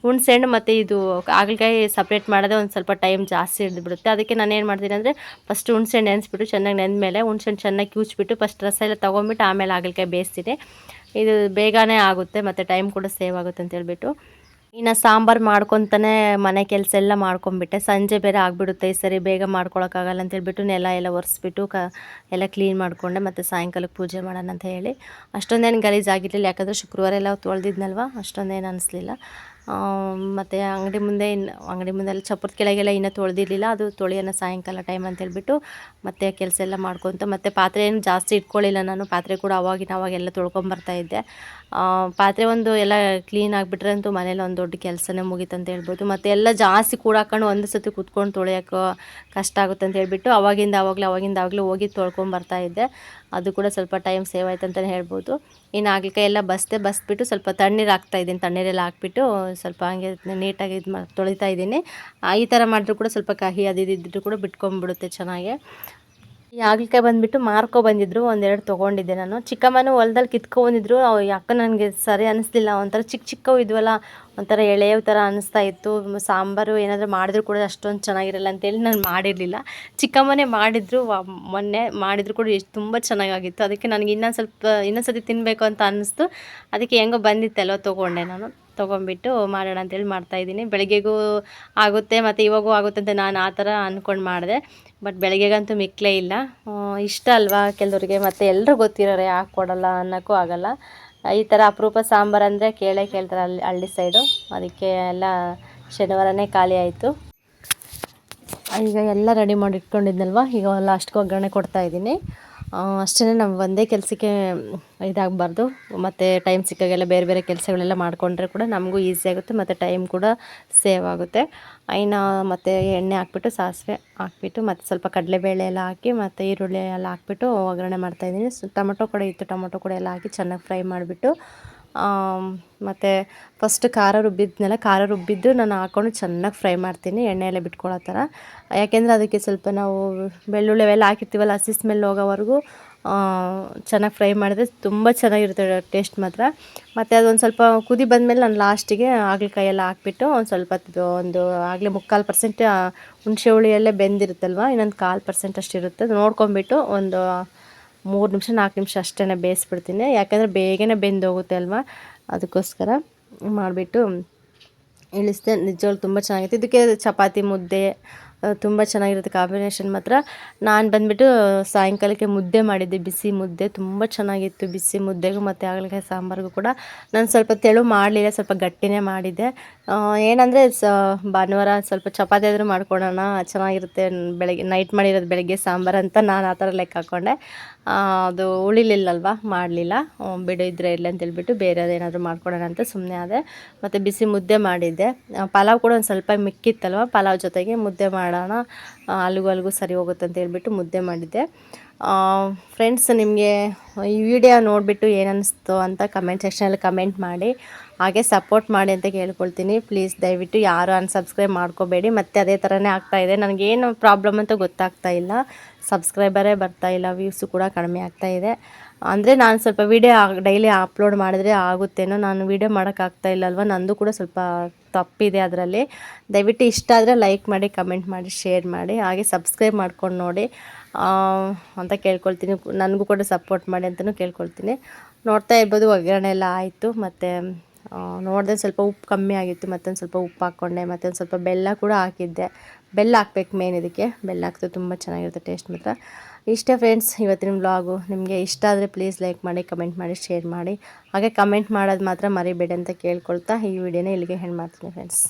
ಹುಣಸೆ ಹಣ್ಣು ಮತ್ತು ಇದು ಹಾಗಲಕಾಯಿ ಸಪ್ರೇಟ್ ಮಾಡೋದೇ ಒಂದು ಸ್ವಲ್ಪ ಟೈಮ್ ಜಾಸ್ತಿ ಹಿಡಿದ್ಬಿಡುತ್ತೆ. ಅದಕ್ಕೆ ನಾನು ಏನು ಮಾಡ್ತೀನಿ ಅಂದರೆ ಫಸ್ಟ್ ಹುಣಸೆ ಹಣ್ಣು ನೆನೆಸ್ಬಿಟ್ಟು ಚೆನ್ನಾಗಿ ನೆಂದಮೇಲೆ ಹುಣಸೆ ಹಣ್ಣು ಚೆನ್ನಾಗಿ ಕ್ಯೂಚ್ಬಿಟ್ಟು ಫಸ್ಟ್ ರಸ ಎಲ್ಲ ತೊಗೊಂಬಿಟ್ಟು ಆಮೇಲೆ ಹಾಗಲಕಾಯಿ ಬೇಯಿಸ್ತೀನಿ. ಇದು ಬೇಗನೆ ಆಗುತ್ತೆ ಮತ್ತು ಟೈಮ್ ಕೂಡ ಸೇವ್ ಆಗುತ್ತೆ ಅಂತ ಹೇಳ್ಬಿಟ್ಟು. ಇನ್ನು ಸಾಂಬಾರು ಮಾಡ್ಕೊತಾನೆ ಮನೆ ಕೆಲಸ ಎಲ್ಲ ಮಾಡ್ಕೊಂಬಿಟ್ಟೆ. ಸಂಜೆ ಬೇರೆ ಆಗಿಬಿಡುತ್ತೆ, ಈ ಸರಿ ಬೇಗ ಮಾಡ್ಕೊಳಕ್ಕಾಗಲ್ಲ ಅಂತ ಹೇಳ್ಬಿಟ್ಟು ನೆಲ ಎಲ್ಲ ಒರೆಸ್ಬಿಟ್ಟು ಎಲ್ಲ ಕ್ಲೀನ್ ಮಾಡಿಕೊಂಡೆ. ಮತ್ತು ಸಾಯಂಕಾಲಕ್ಕೆ ಪೂಜೆ ಮಾಡೋಣ ಅಂತ ಹೇಳಿ ಅಷ್ಟೊಂದೇನು ಗಲೀಜಾಗಿರಲಿಲ್ಲ, ಯಾಕಂದರೆ ಶುಕ್ರವಾರ ಎಲ್ಲ ತೊಳೆದಿದ್ನಲ್ವ, ಅಷ್ಟೊಂದೇನು ಅನಿಸ್ಲಿಲ್ಲ. ಮತ್ತು ಅಂಗಡಿ ಮುಂದೆ ಎಲ್ಲ ಚಪ್ಪರದ ಕೆಳಗೆಲ್ಲ ಇನ್ನೂ ತೊಳೆದಿರಲಿಲ್ಲ, ಅದು ತೊಳೆಯೋಣ ಸಾಯಂಕಾಲ ಟೈಮ್ ಅಂತ ಹೇಳ್ಬಿಟ್ಟು ಮತ್ತೆ ಕೆಲಸ ಎಲ್ಲ ಮಾಡ್ಕೊತ. ಮತ್ತು ಪಾತ್ರೆ ಏನು ಜಾಸ್ತಿ ಇಟ್ಕೊಳ್ಳಿಲ್ಲ ನಾನು, ಪಾತ್ರೆ ಕೂಡ ಅವಾಗೆಲ್ಲ ತೊಳ್ಕೊಂಬರ್ತಾಯಿದ್ದೆ. ಪಾತ್ರೆ ಒಂದು ಎಲ್ಲ ಕ್ಲೀನ್ ಆಗಿಬಿಟ್ರೆ ಅಂತೂ ಮನೇಲಿ ಒಂದು ದೊಡ್ಡ ಕೆಲಸನೇ ಮುಗೀತಂತ ಹೇಳ್ಬೋದು. ಮತ್ತು ಎಲ್ಲ ಜಾಸ್ತಿ ಕೂಡಾಕೊಂಡು ಒಂದು ಸತಿ ಕುತ್ಕೊಂಡು ತೊಳೆಯೋಕೆ ಕಷ್ಟ ಆಗುತ್ತೆ ಅಂತ ಹೇಳ್ಬಿಟ್ಟು ಅವಾಗಿಂದಾಗಲೇ ಹೋಗಿ ತೊಳ್ಕೊಂಬರ್ತಾಯಿದ್ದೆ. ಅದು ಕೂಡ ಸ್ವಲ್ಪ ಟೈಮ್ ಸೇವ್ ಆಯ್ತು ಅಂತಲೇ ಹೇಳ್ಬೋದು. ಇನ್ನು ಹಾಗಲಕಾಯಿ ಎಲ್ಲ ಬಸ್ಬಿಟ್ಟು ಸ್ವಲ್ಪ ತಣ್ಣೀರು ಹಾಕ್ತಾಯಿದ್ದೀನಿ. ತಣ್ಣೀರೆಲ್ಲ ಹಾಕ್ಬಿಟ್ಟು ಸ್ವಲ್ಪ ಹಂಗೆ ನೀಟಾಗಿ ತೊಳಿತಾ ಇದ್ದೀನಿ. ಈ ಥರ ಮಾಡಿದ್ರು ಕೂಡ ಸ್ವಲ್ಪ ಕಹಿ ಇದ್ದಿದ್ದು ಕೂಡ ಬಿಟ್ಕೊಂಡ್ಬಿಡುತ್ತೆ ಚೆನ್ನಾಗಿ. ಈ ಹಾಗಲಕಾಯಿ ಬಂದುಬಿಟ್ಟು ಬಂದಿದ್ರು, ಒಂದೆರಡು ತೊಗೊಂಡಿದ್ದೆ ನಾನು. ಚಿಕ್ಕಮ್ಮನೂ ಹೊಲ್ದಲ್ಲಿ ಕಿತ್ಕೊಂಡ್ಬಂದಿದ್ರು. ಯಾಕೆ ನನಗೆ ಸರಿ ಅನ್ನಿಸ್ಲಿಲ್ಲ, ಒಂಥರ ಚಿಕ್ಕವು ಇದ್ವಲ್ಲ, ಒಂಥರ ಎಳೆಯವು ಥರ ಅನ್ನಿಸ್ತಾ ಇತ್ತು. ಸಾಂಬಾರು ಏನಾದರೂ ಮಾಡಿದ್ರು ಕೂಡ ಅಷ್ಟೊಂದು ಚೆನ್ನಾಗಿರಲ್ಲ ಅಂತೇಳಿ ನಾನು ಮಾಡಿರಲಿಲ್ಲ. ಚಿಕ್ಕಮ್ಮನೇ ಮಾಡಿದ್ರು, ಮೊನ್ನೆ ಮಾಡಿದ್ರು ಕೂಡ ತುಂಬ ಚೆನ್ನಾಗಾಗಿತ್ತು. ಅದಕ್ಕೆ ನನಗೆ ಇನ್ನೊಂದು ಸತಿ ತಿನ್ನಬೇಕು ಅಂತ ಅನ್ನಿಸ್ತು. ಅದಕ್ಕೆ ಹೆಂಗೋ ಬಂದಿತ್ತಲ್ವ ತೊಗೊಂಡೆ ನಾನು. ತೊಗೊಂಬಿಟ್ಟು ಮಾಡೋಣ ಅಂತೇಳಿ ಮಾಡ್ತಾಯಿದ್ದೀನಿ. ಬೆಳಗ್ಗೆಗೂ ಆಗುತ್ತೆ ಮತ್ತು ಇವಾಗೂ ಆಗುತ್ತೆ ಅಂತ ನಾನು ಆ ಥರ ಅಂದ್ಕೊಂಡು ಮಾಡಿದೆ. ಬಟ್ ಬೆಳಗ್ಗೆಗಂತೂ ಮಿಕ್ಕಲೇ ಇಲ್ಲ. ಇಷ್ಟ ಅಲ್ವಾ ಕೆಲವ್ರಿಗೆ, ಮತ್ತು ಎಲ್ಲರೂ ಗೊತ್ತಿರೋರೆ ಯಾಕೆ ಕೊಡೋಲ್ಲ ಅನ್ನೋಕ್ಕೂ ಆಗೋಲ್ಲ. ಈ ಥರ ಅಪರೂಪ ಸಾಂಬಾರು ಅಂದರೆ ಕೇಳ್ತಾರೆ ಹಳ್ಳಿ ಸೈಡು. ಅದಕ್ಕೆ ಎಲ್ಲ ಶನಿವಾರನೇ ಖಾಲಿ ಆಯಿತು. ಈಗ ಎಲ್ಲ ರೆಡಿ ಮಾಡಿ ಇಟ್ಕೊಂಡಿದ್ನಲ್ವ, ಈಗ ಲಾಸ್ಟ್ಗೆ ಒಗ್ಗರಣೆ ಕೊಡ್ತಾಯಿದ್ದೀನಿ. ಅಷ್ಟೇ, ನಾವು ಒಂದೇ ಕೆಲಸಕ್ಕೆ ಇದಾಗಬಾರ್ದು. ಮತ್ತು ಟೈಮ್ ಸಿಕ್ಕಾಗೆಲ್ಲ ಬೇರೆ ಬೇರೆ ಕೆಲಸಗಳೆಲ್ಲ ಮಾಡಿಕೊಂಡ್ರೆ ಕೂಡ ನಮಗೂ ಈಸಿ ಆಗುತ್ತೆ ಮತ್ತು ಟೈಮ್ ಕೂಡ ಸೇವ್ ಆಗುತ್ತೆ. ಇನ್ನು ಮತ್ತು ಎಣ್ಣೆ ಹಾಕ್ಬಿಟ್ಟು ಸಾಸಿವೆ ಹಾಕ್ಬಿಟ್ಟು ಮತ್ತು ಸ್ವಲ್ಪ ಕಡಲೆಬೇಳೆ ಎಲ್ಲ ಹಾಕಿ ಮತ್ತು ಈರುಳ್ಳಿ ಎಲ್ಲ ಹಾಕ್ಬಿಟ್ಟು ಒಗ್ಗರಣೆ ಮಾಡ್ತಾಯಿದ್ದೀನಿ. ಟೊಮೊಟೊ ಕೂಡ ಇತ್ತು, ಟೊಮೊಟೊ ಕೂಡ ಎಲ್ಲ ಹಾಕಿ ಚೆನ್ನಾಗಿ ಫ್ರೈ ಮಾಡಿಬಿಟ್ಟು ಮತ್ತು ಫಸ್ಟ್ ಖಾರ ರುಬ್ಬಿದ್ದು ನಾನು ಹಾಕ್ಕೊಂಡು ಚೆನ್ನಾಗಿ ಫ್ರೈ ಮಾಡ್ತೀನಿ, ಎಣ್ಣೆಯಲ್ಲೇ ಬಿಟ್ಕೊಳ್ಳೋ ಥರ. ಯಾಕೆಂದರೆ ಅದಕ್ಕೆ ಸ್ವಲ್ಪ ನಾವು ಬೆಳ್ಳುಳ್ಳಿ ಅವೆಲ್ಲ ಹಾಕಿರ್ತೀವಲ್ಲ, ಹಸಿ ಸ್ಮೆಲ್ ಹೋಗೋವರೆಗೂ ಚೆನ್ನಾಗಿ ಫ್ರೈ ಮಾಡಿದ್ರೆ ತುಂಬ ಚೆನ್ನಾಗಿರುತ್ತೆ ಟೇಸ್ಟ್ ಮಾತ್ರ. ಮತ್ತು ಅದೊಂದು ಸ್ವಲ್ಪ ಕುದಿ ಬಂದಮೇಲೆ ನಾನು ಲಾಸ್ಟಿಗೆ ಹಾಗಲಕಾಯಿ ಎಲ್ಲ ಹಾಕ್ಬಿಟ್ಟು ಆಗಲೇ 3/4% ಹುಣಸೆ ಹುಳಿಯಲ್ಲೇ ಬೆಂದಿರುತ್ತಲ್ವ, ಇನ್ನೊಂದು 1/4% ಅಷ್ಟಿರುತ್ತೆ. ಅದು ನೋಡ್ಕೊಂಬಿಟ್ಟು ಒಂದು 3 ನಿಮಿಷ 4 ನಿಮಿಷ ಅಷ್ಟೇ ಬೇಯಿಸ್ಬಿಡ್ತೀನಿ. ಯಾಕಂದರೆ ಬೇಗನೆ ಬೆಂದೋಗುತ್ತೆ ಅಲ್ವಾ, ಅದಕ್ಕೋಸ್ಕರ ಮಾಡಿಬಿಟ್ಟು ಇಳಿಸಿದೆ. ನಿಜವಾಗ್ಲೂ ತುಂಬ ಚೆನ್ನಾಗಿತ್ತು. ಇದಕ್ಕೆ ಚಪಾತಿ ಮುದ್ದೆ ತುಂಬ ಚೆನ್ನಾಗಿರುತ್ತೆ ಕಾಂಬಿನೇಷನ್ ಮಾತ್ರ. ನಾನು ಬಂದುಬಿಟ್ಟು ಸಾಯಂಕಾಲಕ್ಕೆ ಮುದ್ದೆ ಮಾಡಿದ್ದೆ, ಬಿಸಿ ಮುದ್ದೆ ತುಂಬ ಚೆನ್ನಾಗಿತ್ತು. ಬಿಸಿ ಮುದ್ದೆಗೂ ಮತ್ತು ಹಾಗಲಕಾಯಿ ಸಾಂಬಾರಿಗೂ ಕೂಡ ನಾನು ಸ್ವಲ್ಪ ತೆಳು ಮಾಡಲಿಲ್ಲ, ಸ್ವಲ್ಪ ಗಟ್ಟಿನೇ ಮಾಡಿದ್ದೆ. ಏನಂದರೆ ಭಾನುವಾರ ಸ್ವಲ್ಪ ಚಪಾತಿ ಆದರೂ ಮಾಡ್ಕೊಳ್ಳೋಣ, ಚೆನ್ನಾಗಿರುತ್ತೆ, ಬೆಳಗ್ಗೆ ನೈಟ್ ಮಾಡಿರೋದು ಬೆಳಗ್ಗೆ ಸಾಂಬಾರು ಅಂತ ನಾನು ಆ ಥರ ಲೆಕ್ಕ ಹಾಕ್ಕೊಂಡೆ. ಅದು ಉಳಿಲಿಲ್ಲಲ್ವ, ಮಾಡಲಿಲ್ಲ. ಬಿಡು ಇದ್ರೆ ಇಲ್ಲ ಅಂತೇಳ್ಬಿಟ್ಟು ಬೇರೆದೇನಾದರೂ ಮಾಡ್ಕೊಳ್ಳೋಣ ಅಂತ ಸುಮ್ಮನೆ ಆದೆ. ಮತ್ತು ಬಿಸಿ ಮುದ್ದೆ ಮಾಡಿದ್ದೆ. ಪಲಾವ್ ಕೂಡ ಒಂದು ಸ್ವಲ್ಪ ಮಿಕ್ಕಿತ್ತಲ್ವ, ಪಲಾವ್ ಜೊತೆಗೆ ಮುದ್ದೆ ಮಾಡೋಣ, ಅಲ್ಲಿಗೂ ಸರಿ ಹೋಗುತ್ತೆ ಅಂತ ಹೇಳ್ಬಿಟ್ಟು ಮುದ್ದೆ ಮಾಡಿದ್ದೆ. ಫ್ರೆಂಡ್ಸ್, ನಿಮಗೆ ಈ ವಿಡಿಯೋ ನೋಡಿಬಿಟ್ಟು ಏನನ್ನಿಸ್ತು ಅಂತ ಕಮೆಂಟ್ ಸೆಕ್ಷನಲ್ಲಿ ಕಮೆಂಟ್ ಮಾಡಿ, ಹಾಗೆ ಸಪೋರ್ಟ್ ಮಾಡಿ ಅಂತ ಕೇಳ್ಕೊಳ್ತೀನಿ. ಪ್ಲೀಸ್ ದಯವಿಟ್ಟು ಯಾರು ಅನ್ಸಬ್ಸ್ಕ್ರೈಬ್ ಮಾಡ್ಕೋಬೇಡಿ. ಮತ್ತು ಅದೇ ಥರನೇ ಆಗ್ತಾಯಿದೆ, ನನಗೇನು ಪ್ರಾಬ್ಲಮ್ ಅಂತ ಗೊತ್ತಾಗ್ತಾ ಇಲ್ಲ. ಸಬ್ಸ್ಕ್ರೈಬರೇ ಬರ್ತಾಯಿಲ್ಲ, ವ್ಯೂಸು ಕೂಡ ಕಡಿಮೆ ಆಗ್ತಾಯಿದೆ. ಅಂದರೆ ನಾನು ಸ್ವಲ್ಪ ವೀಡಿಯೋ ಡೈಲಿ ಅಪ್ಲೋಡ್ ಮಾಡಿದ್ರೆ ಆಗುತ್ತೇನೋ, ನಾನು ವೀಡಿಯೋ ಮಾಡೋಕ್ಕಾಗ್ತಾಯಿಲ್ಲ ಅಲ್ವ, ನಂದು ಕೂಡ ಸ್ವಲ್ಪ ತಪ್ಪಿದೆ ಅದರಲ್ಲಿ. ದಯವಿಟ್ಟು ಇಷ್ಟ ಆದರೆ ಲೈಕ್ ಮಾಡಿ, ಕಮೆಂಟ್ ಮಾಡಿ, ಶೇರ್ ಮಾಡಿ, ಹಾಗೆ ಸಬ್ಸ್ಕ್ರೈಬ್ ಮಾಡ್ಕೊಂಡು ನೋಡಿ ಅಂತ ಕೇಳ್ಕೊಳ್ತೀನಿ. ನನಗೂ ಕೂಡ ಸಪೋರ್ಟ್ ಮಾಡಿ ಅಂತಲೂ ಕೇಳ್ಕೊಳ್ತೀನಿ. ನೋಡ್ತಾ ಇರ್ಬೋದು, ಒಗ್ಗರಣೆ ಎಲ್ಲ ಆಯಿತು. ಮತ್ತು ನೋಡಿದೆ ಸ್ವಲ್ಪ ಉಪ್ಪು ಕಮ್ಮಿ ಆಗಿತ್ತು, ಮತ್ತೊಂದು ಸ್ವಲ್ಪ ಉಪ್ಪು ಹಾಕ್ಕೊಂಡೆ, ಮತ್ತೊಂದು ಸ್ವಲ್ಪ ಬೆಲ್ಲ ಕೂಡ ಹಾಕಿದ್ದೆ. ಬೆಲ್ಲ ಹಾಕ್ಬೇಕು ಮೇನ್ ಇದಕ್ಕೆ, ಬೆಲ್ಲ ಹಾಕಿದ್ರೆ ತುಂಬ ಚೆನ್ನಾಗಿರುತ್ತೆ ಟೇಸ್ಟ್ ಮಾತ್ರ. ಇಷ್ಟೇ ಫ್ರೆಂಡ್ಸ್ ಇವತ್ತಿನ ವ್ಲಾಗು. ನಿಮಗೆ ಇಷ್ಟ ಆದರೆ ಪ್ಲೀಸ್ ಲೈಕ್ ಮಾಡಿ, ಕಮೆಂಟ್ ಮಾಡಿ, ಶೇರ್ ಮಾಡಿ, ಹಾಗೆ ಕಮೆಂಟ್ ಮಾಡೋದು ಮಾತ್ರ ಮರಿಬೇಡಿ ಅಂತ ಕೇಳ್ಕೊಳ್ತಾ ಈ ವಿಡಿಯೋನ ಇಲ್ಲಿಗೆ ಎಂಡ್ ಮಾಡ್ತೀನಿ ಫ್ರೆಂಡ್ಸ್.